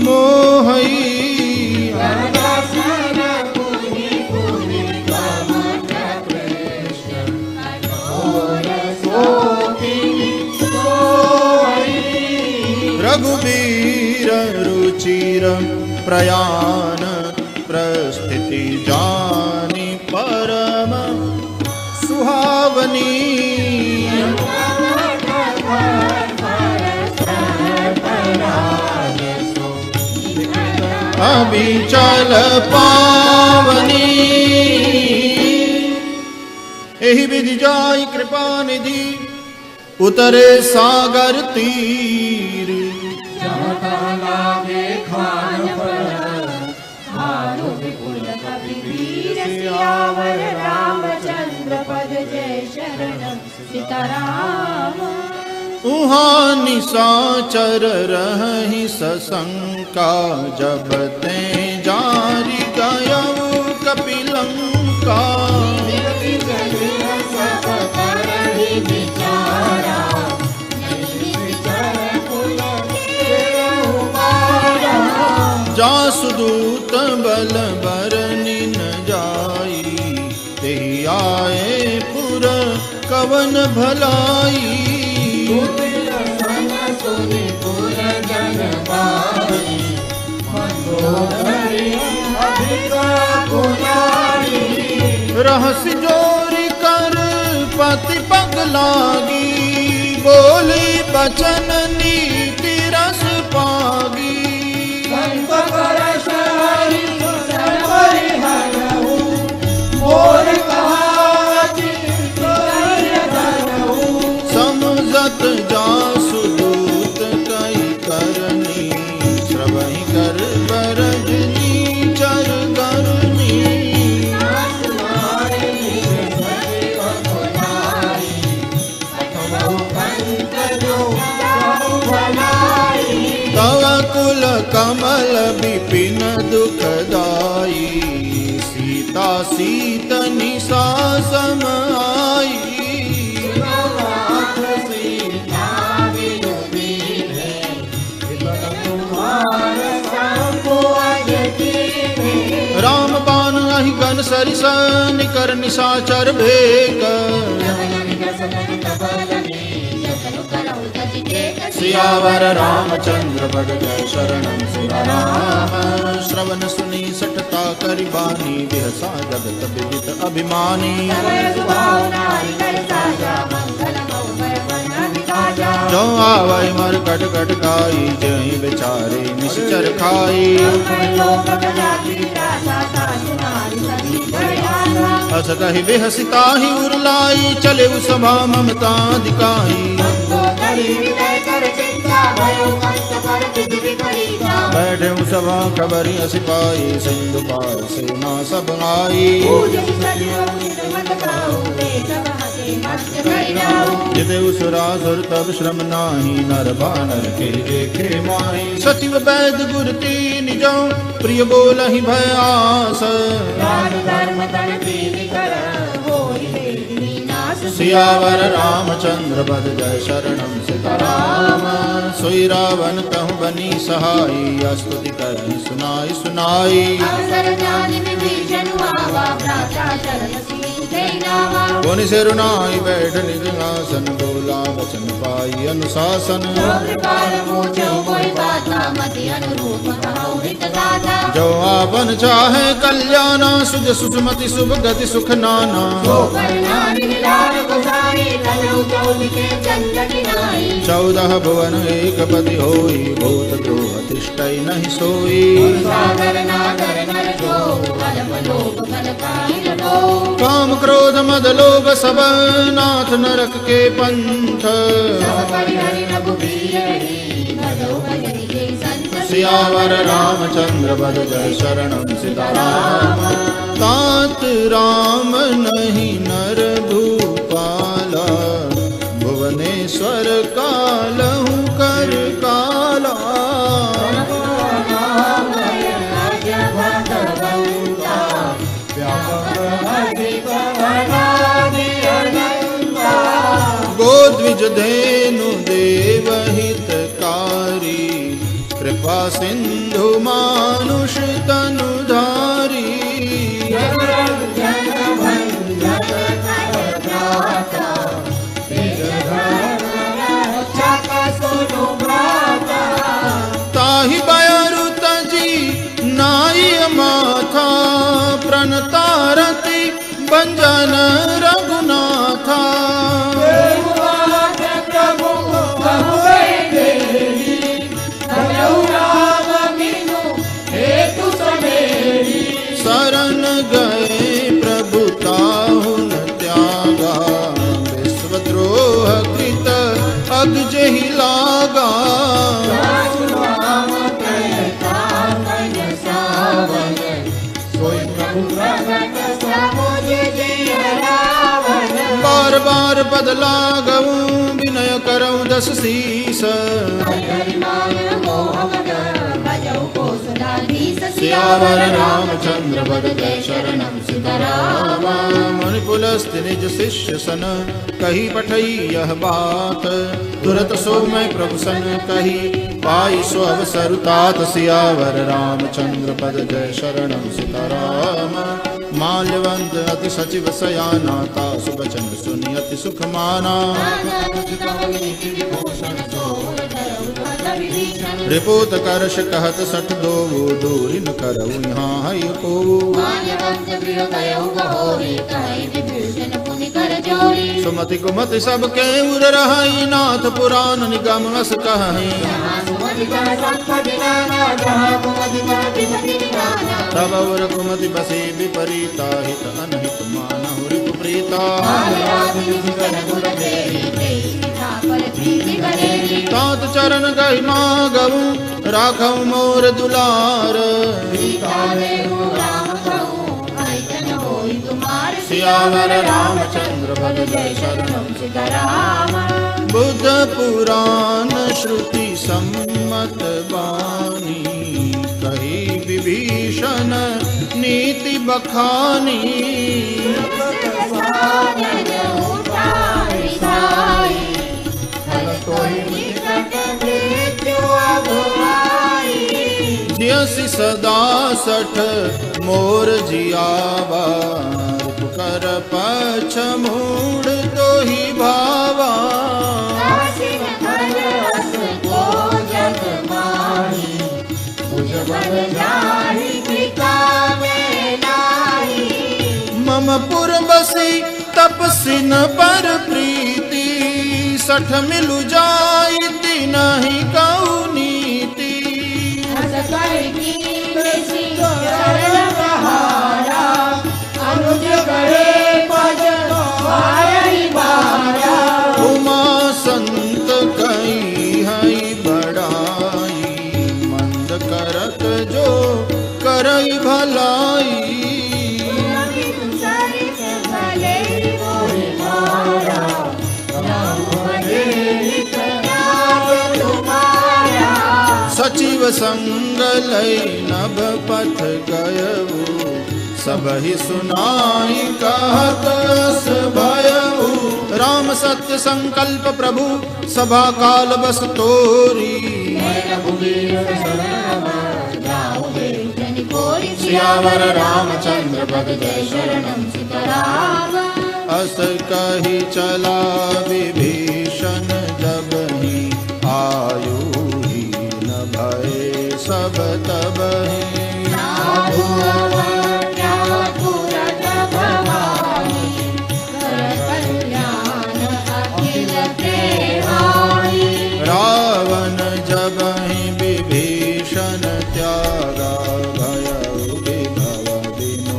मोहई रघुबीर रुचिर प्रयाण प्रस्थिति जानी परम सुहावनी अभिचल पावनी एहि विधि जाई कृपा निधि उतरे सागर तीर सियावर रामचंद्र पद जय शरणम सीताराम। उहाँ निशाचर रहि सशंका जब ते जारी गयऊ कपिलंका जासुदूत बल बरनि न जाई तेहि आए पुर कवन भलाई रहस्य जोरी कर पति पग लागी बोली बचन नीति रस पागी समझत जासुदूत कई करनी श्रवहि कर बरजनी चर गरनी तव कुल कमल विपिन दुखदाई सीता सीत निशा समाई राम बाण अहि गन सरिस निकर निशाचर भेक सियावर रामचंद्र पद जय शरणम सीताराम। श्रवण सुनी सटता करि बानी बिहसा जगत विदित अभिमानी जो आवै मर कट कट खाई जहि बेचारे निश्चर खाई हस कहि बेहसिताहि उरलाई चले सभा ममता दिखाई बैठे सभा खबरी सिपाही सिंधु पार सेना सब आई जिते सुरासुर तब श्रम नाही नर बानर के देखे माही सचिव वैद गुर तीन जो प्रिय बोलहि भयास सियावर रामचंद्र पद जय शरणम सीताराम। सोई रावण कहु बनी सहाई स्तुति करि सुनाई सुनाई नहीं नावा पुनि सिरुनाई बैठ निज आसन बोला वचन पाई अनुशासन जो कृपाल पूछो कोई बाता मति अनुरूप कहो हित दाता जो आपन चाहे कल्याणा सुज सुषमति शुभ गति सुख नाना जो करना निलार गोसाई तनु चौदिके चंद्र किनाई 14 भुवन एक पति होई भूत द्रोह तिष्ठई नहीं सोई सागर नागर नर जो कलप लोक कलकाई लो काम क्रोध मद लोभ सब नाथ नरक के पंथ सब परिहरि रघुबीर भजो भजनि के संत सियावर रामचंद्र बद जय शरणम सीताराम तात राम नहीं नर भूपाला भुवनेश्वर कालहु कर काला गोद्विज धेनु देव हितकारी कृपा सिंधु मानुष तनुधारी ताहि बयरु तजी नाई माथा प्रणतारति बंजन रघुनाथा शरण गए प्रभु ताहुन त्यागा विश्वद्रोह कृत अगजहि लागा बार बार पद लागऊ विनय करऊँ 10 शीस सियावर रामचंद्र बद जय शरणम सीताराम मणिपुलस्ति निज शिष्य सन कही पठई यह बात तुरत सो मैं प्रभु सन कही पाई सो अवसर तात सियावर रामचंद्र पद जय शरणम सीताराम माल्यवंत अति सचिव सयाना तासु बचन सुनि अति सुख माना रिपोत करश कहत 62 दूरी न करऊ यहाँ है को सुमति कुमति सब के उर रहाई नाथ पुराण निगम अस कहीं तब और कुमति बसे विपरीता हित अनहित मानहु रिपुप्रीता तात चरण गई मागऊ राखऊ मोर दुलार सियावर रामचंद्र बद जय शरणम सीताराम बुद्ध पुराण श्रुति सम्मत बानी कही विभीषण नीति बखानी जियसि सदा 60 मोर जियावा कर पछ मूड तो ही भावा मम पुर बसी तपसिन पर प्रीति 60 मिलु जाई नहीं कऊ नीति उमा संत कई हई बड़ाई मंद करत जो करई भलाई सचिव संग लई नभ पथ गयऊ सबहि सुनाई कहत अस भयऊ राम सत्य संकल्प प्रभु सभा काल बस तोरी सियावर रामचंद्र बद जय शरणम सीताराम हस कही चला विभीषण जब ही आयु ही न भय सब तब ही साधु अवज्ञा तुरत भवानी, कर कल्याण अखिल देवानी। रावण जब ही विभीषण त्यागा भयउ विभव बिनु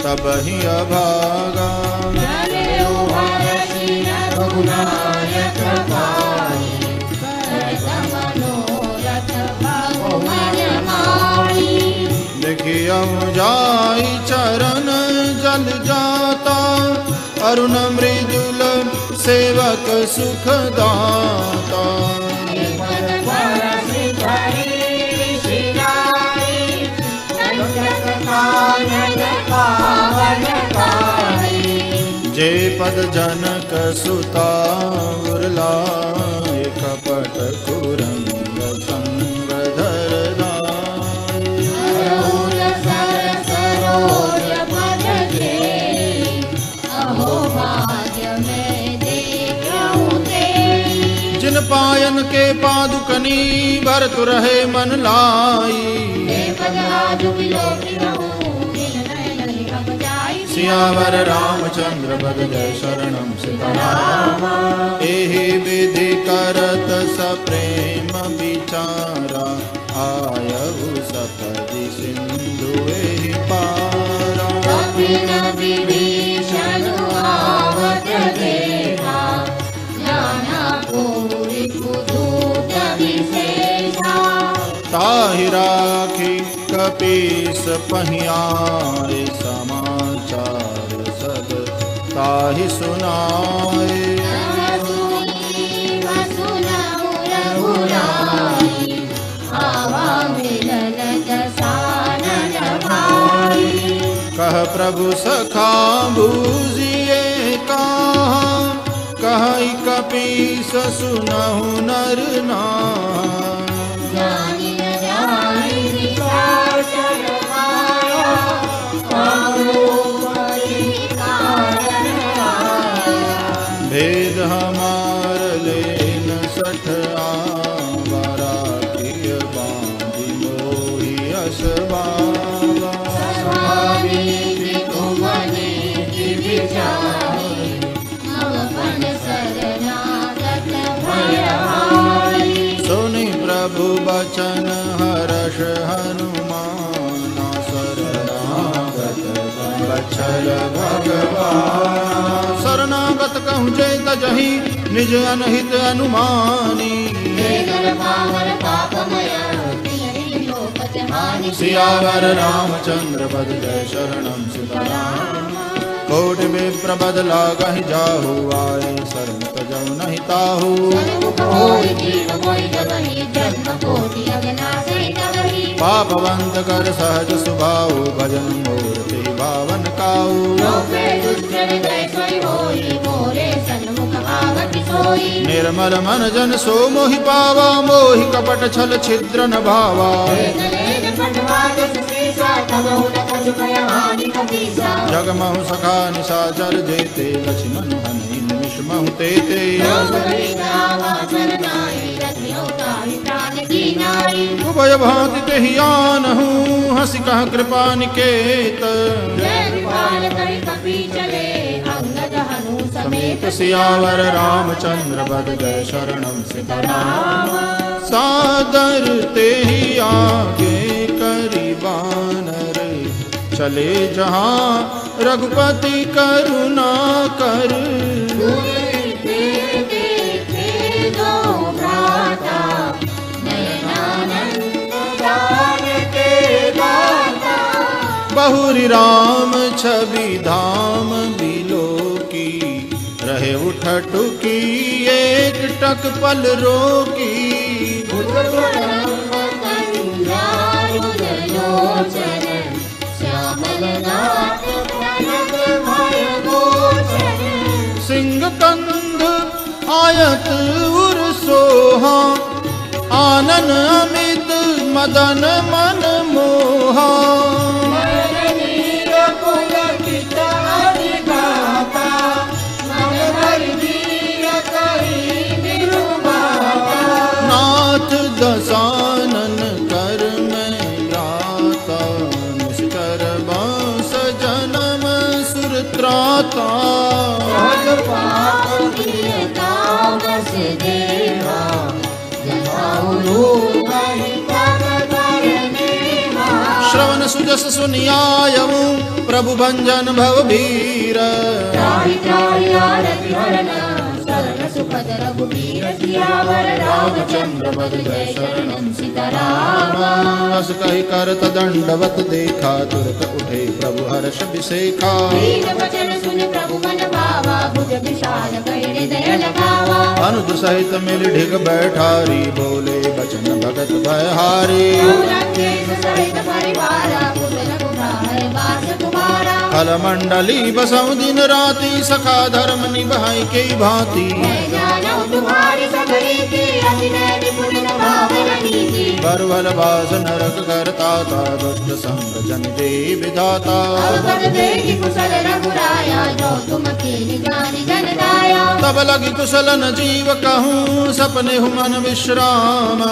तब ही अभागा जनेऊ हरषि रघुनायक पाई, करत मनोरथ प्रभु मन माई। देखियम जाई चरण जल जाता, अरुण मृदुल सेवक सुख दाता। बरसि धरि ऋषिराई, संजत कानन पावन काई। जे पद जनक सुता उर्लाए, कपट कुरंग संग धर दाई। अरहुल सर सरोज पद जेई, अहो भाग्य में देखहु तेई। जिन पायन के पादुकनी भरत रहे मन लाई। हे पद आजु विलोकिनहु, बिन नयन अब जाई। सियावर रामचंद्र पद जय शरणम सीताराम। एहि विधि करत सप्रेम विचारा, आयहु सपदि सिंधु एहि पारा। कपिन विभीषण आवत देखा, जाना पूरी कुदूत विशेषा। ताहि राखी कपीस पहियाए, समाचार सब ताहि सुनाए। सुनहु रघुराई, आवा मिलन दसानन भाई। कह प्रभु सखा बूझिए कहा, कहि कपीस सुनहु नर नाम। जानि न जानि निशाचर माया, कामरूपहि कारण आया। भेद हमार लेन सठ आवारा, किय बांधि मोहि असबावा। स्वामी तुमने विचारी, अवपन शरणागत भयहारी। सुनि प्रभु बचन हर्ष हनुमाना, शरणागत बछल भगवान। शरणागत कहूँ जे तजहि, निज अनहित अनुमानी। हे नर पावन पापमय, तिन्हि लोकत हानि। सियावर रामचंद्र पद जय शरणम सीताराम। कोटि विप्र बद लागहि जाहु, आए शरण तजहु नहीं ताहु। सन्मुख होई जीव मोहि जगहि, जन्म कोटि अगनासि तबहि। पापवंत कर सहज सुभाऊ, भजन मोर ते भावन काऊ। जो पे दुष्ट हृदय सोई होई, मोरे सन्मुख आवति सोई। निर्मल मन जन सो मोहि पावा, मोहि कपट छल छिद्र न भावा। लेन पटवा दस सीसा, तबहु न कछु भय हानि कपीसा। जगमहु सखा निशाचर जेते, लक्ष्मण हनि निमिष महु तेते। उभय भांति तेहि आनहु, हंसि कह कृपा निकेत। सियावर रामचंद्र पद जय शरणम सीताराम। सादर तेहि आगे करि बानर, चले जहाँ रघुपति करुणा कर। बहुरी राम छवि धाम बिलो की, रहे उठटुकी एक टक पल रोकी। सिंह कंध आयत उर सोहा, आनन अमित मदन मन मोहा। त्राता सहज पाप कीता बस देवा जताऊ तब करने श्रवण सुजस सुनियायऊ प्रभु भंजन भव भीर त्राहि त्राहि आरति हरण शरण सुपद रघुबीर सियावर रामचंद्र पद जय शरणम सीताराम अस कहि करत दंडवत देखा तुरत उठे प्रभु हर्ष विसेखा दीन वचन सुन प्रभु मन भावा भुज विशाल कहि हृदय लगावा अनुज सहित मिल ढिग बैठारी बोले बचन भगत भयहारी रंगेश सहित परिवारा पुर रघुराय वास तुम्हारा फल मंडली बसऊ दिन राति सखा धर्म निभाई के भांति मैं जानू तुम्हारी सब रीति अतिनय निपुण भावन नीति बरबल बास नरक करता था दुष्ट संग जन दे विधाता अवगत देखि कुशल रघुराया जो तुम कीन जानि जन दाया तब लगी कुशल न जीव कहूँ सपने हु मन विश्राम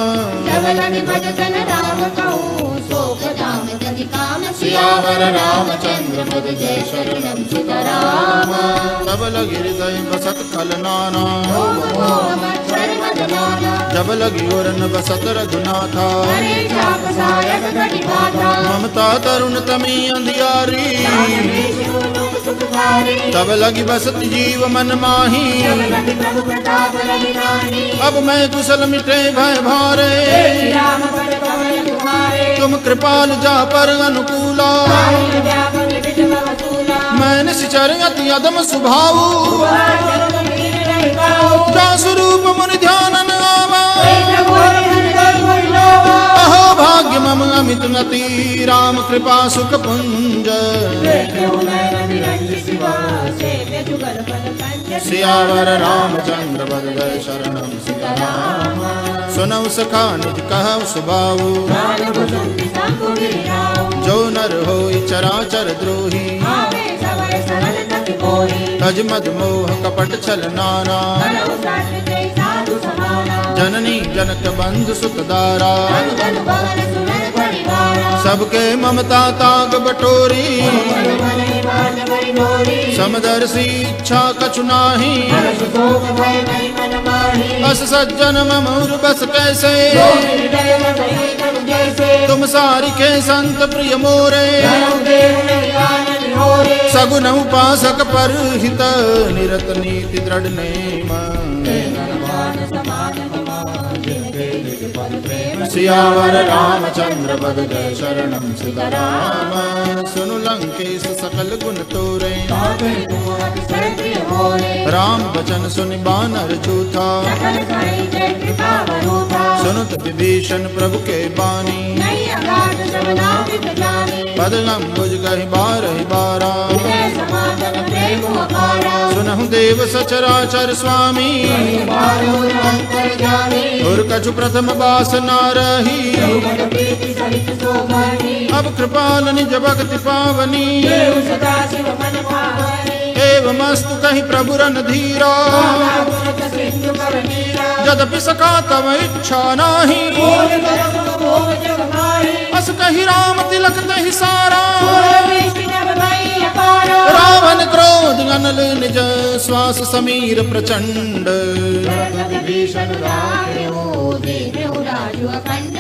जब लगे भजन राम कहूँ शोक दाम जनि काम सियावर रामचंद्र पद जय शरणम सीताराम तब लगी हृदय बसत खल नाना ओम ओम मच्छर मदनाना जब लगी ओरन बसत रघुनाथा हरे चाप सायक घटी पाता ममता तरुण तमी अंधियारी सुखकारी तब लगी बसत जीव मन माही प्रभु प्रताप रविरानी अब मैं कुशल मिटे भय भारे राम पद कमल तुम्हारे तुम कृपाल जा पर अनुकूला व्यापन विज वसूला मैं निश्चर अति अदम सुभाऊ जा स्वरूप मुनि ध्यानन आवा अहो भाग्य मम अमित नति राम कृपा सुख पुंज सियावर रामचंद्र बद जय शरणम सीताराम सुनऊ सखा निज कहु सुभाऊ जो नर होई चराचर द्रोही तज मद मोह कपट छल नाना जननी जनक बंधु सुत दारा सबके ममता ताग बटोरी समदर्शी इच्छा कछु नाही अस सज्जन ममूर बस कैसे तुम सारी के संत प्रिय मोरे सगुन उपासक पर हित निरत नीति दृढ़ नेम सियावर रामचंद्र पद जय शरणम सीताराम सुनु लंकेश सकल गुण तोरे राम बचन सुनि बानर जूथा सुनुत विभीषण प्रभु के बानी बदलम बुझ गहि बारहि बारा सुनहु देव सचराचर स्वामी और कछु प्रथम बास ना रही अब कृपाल निज भक्ति पावनी एवमस्तु कहि प्रभु रन धीरा यद्यपि सका तव इच्छा नाही अस कहि राम तिलक तहि सारा रावण क्रोध अनल निज श्वास समीर प्रचंड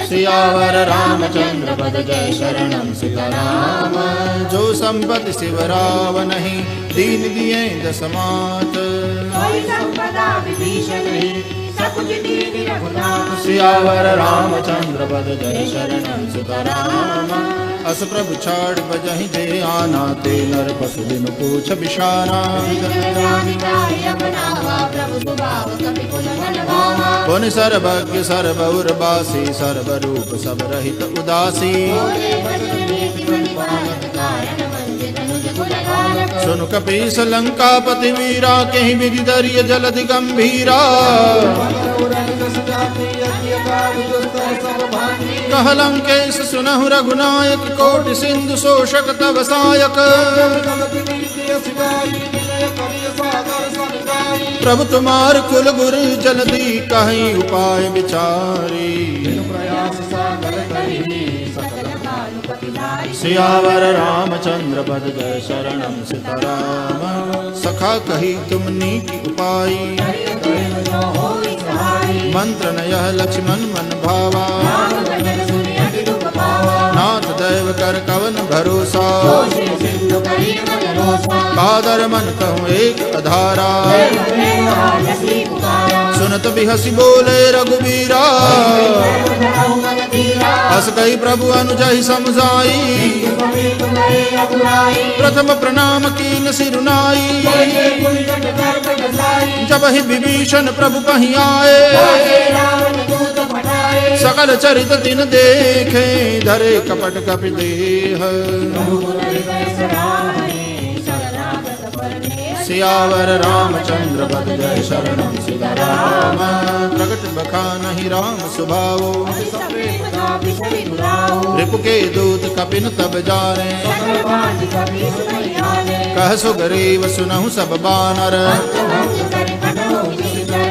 सियावर रामचंद्र पद जय शरणम सीताराम जो संपत्ति शिव रावण नहीं दीन दिए दसमात सियावर रामचंद्र पद जय शरणम सीताराम अस प्रभु छाड़ बजहि जे आना ते नर पशु दिन पूछ बिशाना पुन सर्वज्ञ सर्वउर्वासी सर्वरूप सब रहित उदासी सुन कपीस लंकापति वीरा कहीं विधि दरिय जलधि गंभीरा कह लंकेश सुनहु रघुनायक कोटि सिंधु शोषक तव सायक प्रभु तुम्हार कुल गुरु जल्दी कहीं उपाय विचारी सियावर रामचंद्र पद जय शरणम सीताराम। सखा कही तुमनी की उपाई मंत्र न यह लक्ष्मण मन भावा। नाथ दैव कर कवन भरोसा कादर मन कहूँ एक अधारा। सुनत बिहसी बोले रघुबीरा हस कही प्रभु अनुजहि समझाई। प्रथम प्रणाम कीन सिरुनाई जब ही विभीषण प्रभु पही आए। सकल चरित दिन देखे धरे कपट कपि देह। सियावर रामचंद्र पद जय शरणम सीताराम। प्रगट बखानहि राम सुभाओ रिपु के दूत कपिन तब जाने। कह सुग्रीव सुनहु सब बानर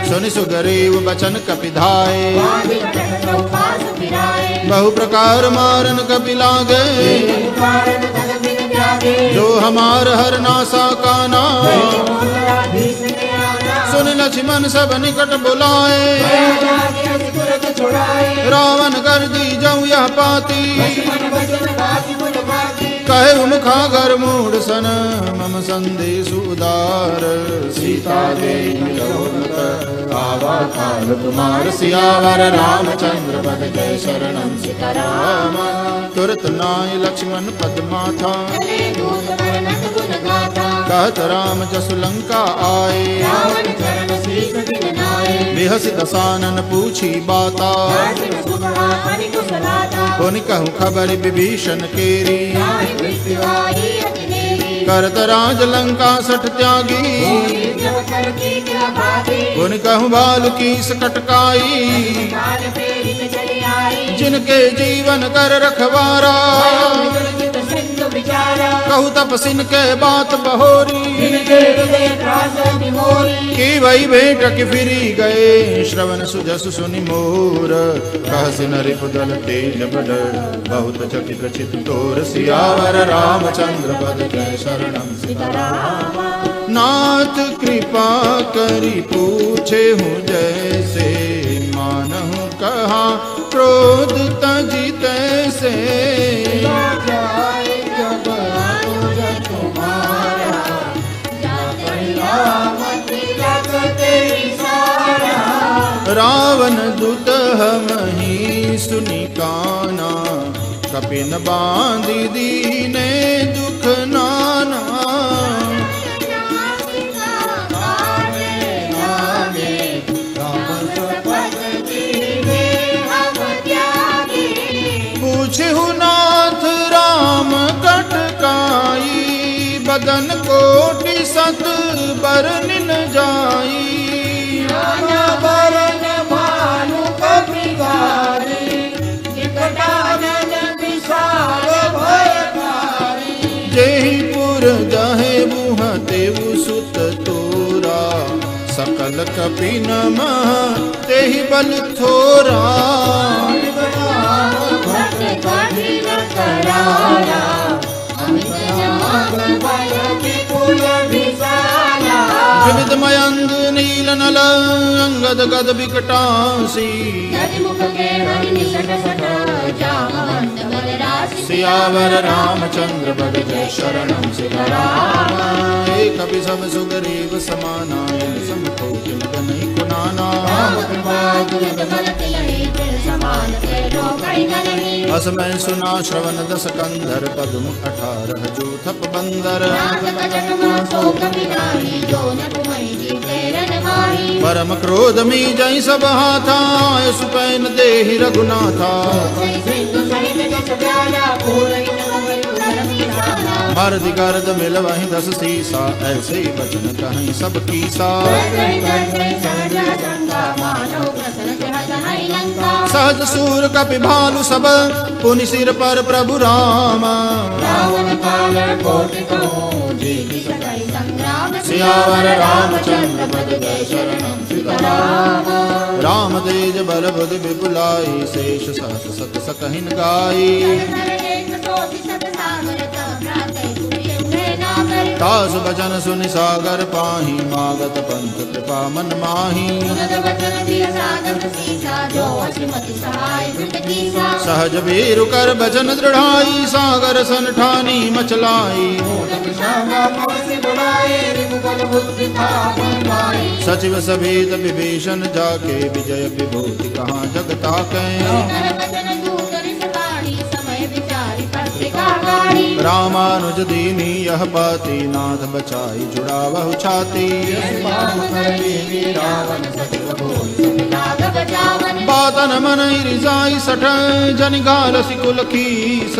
सुनि सुग्रीव बचन कपि धाये। बहु प्रकार मारन कपि लागे जो हमार हर नासा काना। सुन लक्ष्मण सब निकट बुलाए रावण कर दी जाऊं यह पाती। कहे मुखागर मूढ़ सन मम संदेश उदार। सीता देवी आवा काल तुम्हार। सियावर रामचंद्र पद जय शरणम सीताराम। तुरत नाय लक्ष्मण पद माथा कहत राम जसु लंका आए। बिहसी दसानन पूछी बाता पुनि कहूँ खबर विभीषण केरी। करत राज लंका सठ त्यागी पुनि कहूँ बाल की सकटकाई। जिनके जीवन कर रखवारा कहू तपसिन के बात बहोरी। की वही भेंट की फिरी गए श्रवण सुजसु सुनि मोर। कहसिन रिपुदल तेज बड़ बहुत चकित चित तोर। सियावर रामचंद्र पद जय शरणम सीताराम। नाथ कृपा करी पूछे हूँ जैसे मानहु कहा क्रोध तजी तैसे। रावण दुत हमहि सुनि काना कपिन बांधि दीने दुख नाना। पूछहु नाथ राम कटकाई बदन कोटि सत बरनिन जाई। जेहि पुर जहे बुह तेउ सुत तोरा। सकल कपि नम तेहि बल थोरा। विविध मयंग नील नल अंगद गद विकटासी। सियावर रामचंद्र पद जय शरणम सीताराम। एक कपि सब सुग्रीव समाना समको नहीं कुनाना। अस मैं सुना श्रवण दस कंधर पद्म 18 जो थप बंदर। परम क्रोध मी जय सब हाथा सुपैन देहि रघुनाथा। मर्द गर्द मिल वहीं 10 सीसा ऐसे बचन कहीं सब कीसा। सहज सूर कपि भालु सब पुनि सिर पर प्रभु राम। सियावर रामचंद्र पद जय शरणम सीताराम। राम तेज बल बुद्धि विपुलाई शेष सहस सत सकहिन गाई। तास बचन सुनि सागर पाही मागत पंथ कृपा मन माही सहज वीरु कर बचन दृढ़ाई सागर सन ठानी मचलाई सचिव सभेत विभीषण जाके विजय विभूति कहाँ जगता कै रामानुज दीनी यह पाती नाथ बचाई जुड़ावहु छाती बातन मन रिजाई सठ जन गाल सिकुल खीस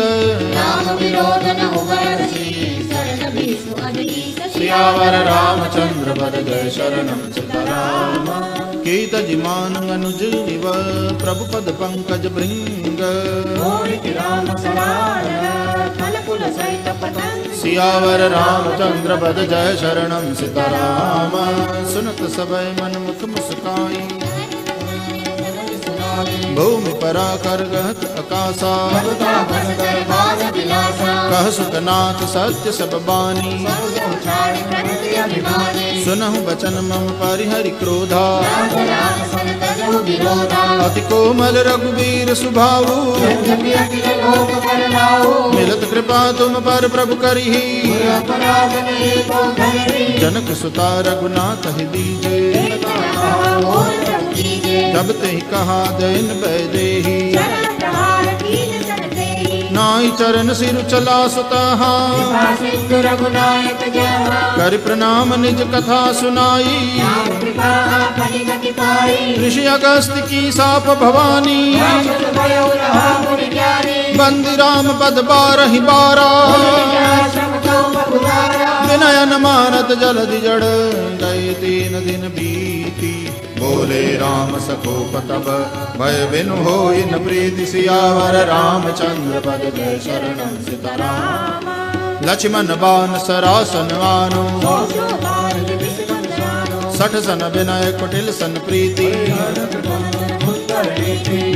सियावर रामचंद्र वर जय शरणम सीताराम कीत जिमान अनुज निव प्रभु पद पंकज भृंग सियावर रामचंद्र पद जय शरणम सीताराम सुनत सबय मन मुख मुस्काई भूमि परा कर गहत आकाशा कह सुतनाथ सत्य सब बानी सुनहु बचन मम परिहरि क्रोधा अति कोमल रघुवीर सुभाऊ मिलत कृपा तुम पर प्रभु करिहि जनक सुता रघुनाथ ही दीजे जब ते कहा दैन बैदेही नाई चरण सिर चला सुतहा कर प्रणाम निज कथा सुनाई ऋषि अगस्त्य की साप भवानी बंदी राम पद बारहि बारा विनयन मानत जलधि जड़ गए 3 दिन बीती बोले राम सकोप तब भय बिनु होई न प्रीति सियावर रामचंद्र पद जय शरणम सीताराम लक्ष्मण बान सरासन आनो सठ सन विनय कुटिल सन प्रीति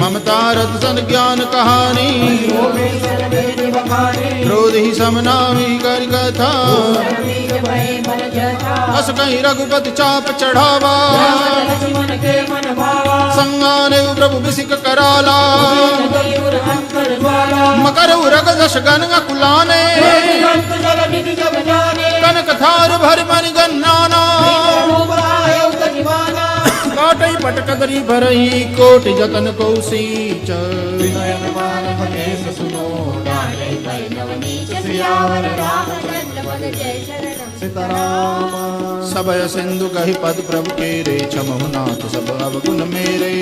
ममता रथ सन ज्ञान कहानी क्रोध ही समनामी कर कथा अस कहीं रघुपति चाप चढ़ावा संगाने प्रभु बिसिक कराला मकर उरग दश गन कुलाने कनक थार भर मन गन्नाना काटई पटकदरी भरही कोटि जतन कौशीच सबय सिंधु कहि पद प्रभु के रे छमहु नाथ सब अवगुण मेरे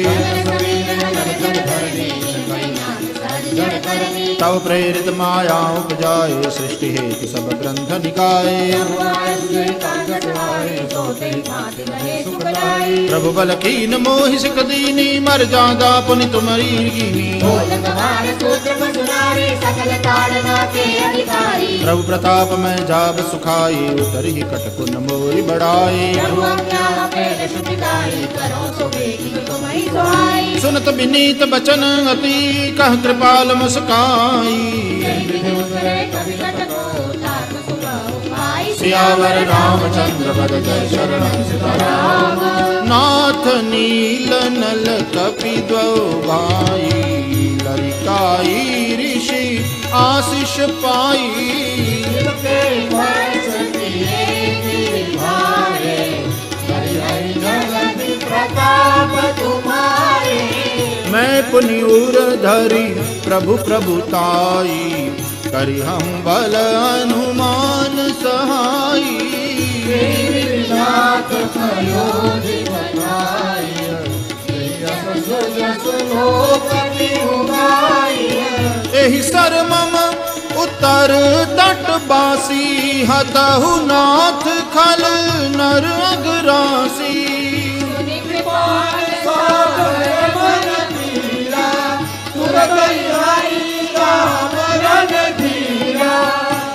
तव प्रेरित माया उपजाए सृष्टि हेतु सब ग्रंथ निकाय प्रभु बल कीन मोहि सिख दीनी मर जादा पुनि तुमरी कीनी प्रभु प्रताप में जाब सुखाई उतरी कटकुन मोरी बढ़ाई सुनत विनीत बचन अति कह कृपाल मुस्काई सियावर रामचंद्र पद जय शरणम सीताराम नाथ नील नल कपि द्वौ भाई ललिकाई ऋषि आशीष पाई मैं पुनियूर धरी प्रभु प्रभुताई करि हम बल अनुमान सहाई एहि सर मम उत्तर तट बासी हतहु नाथ खल नर अगरासी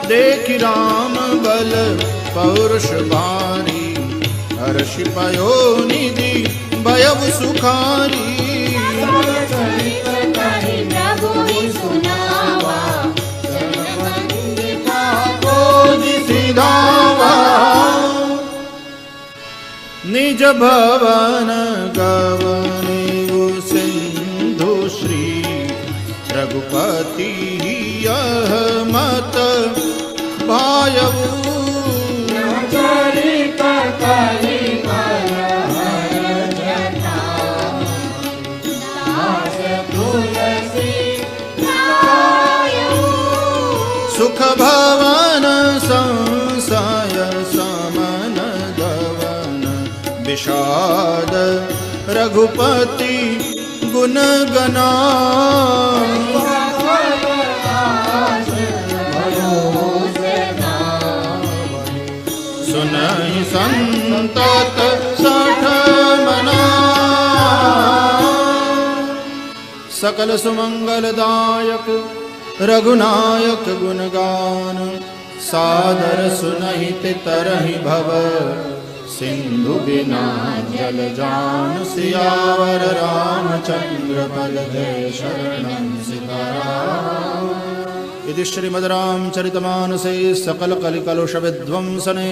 देख राम बल पौरुष भारी हर्ष पयो निधि भयउ सुखारी निज भवन गवनेउ सिंधु श्री रघुपति यह मत भायऊ चरित कलि फल हर जथा दास तुलसी लायऊ सुख भवन संशय समन दवन विषाद रघुपति गुण गना सुनहि संतत सठ मना सकल सुमंगलदायक रघुनायक गुणगान सादर सुनहि तरहि भव सिंधु बिना जल जान सियावर रामचंद्र पद जय शरणं सिकराम। इति श्रीमद्रामचरितमानसे सकल कलिकलुष विध्वंसने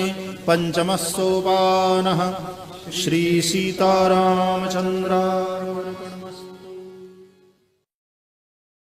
पंचमः सोपानः श्री सीतारामचंद्रार्पणमस्तु।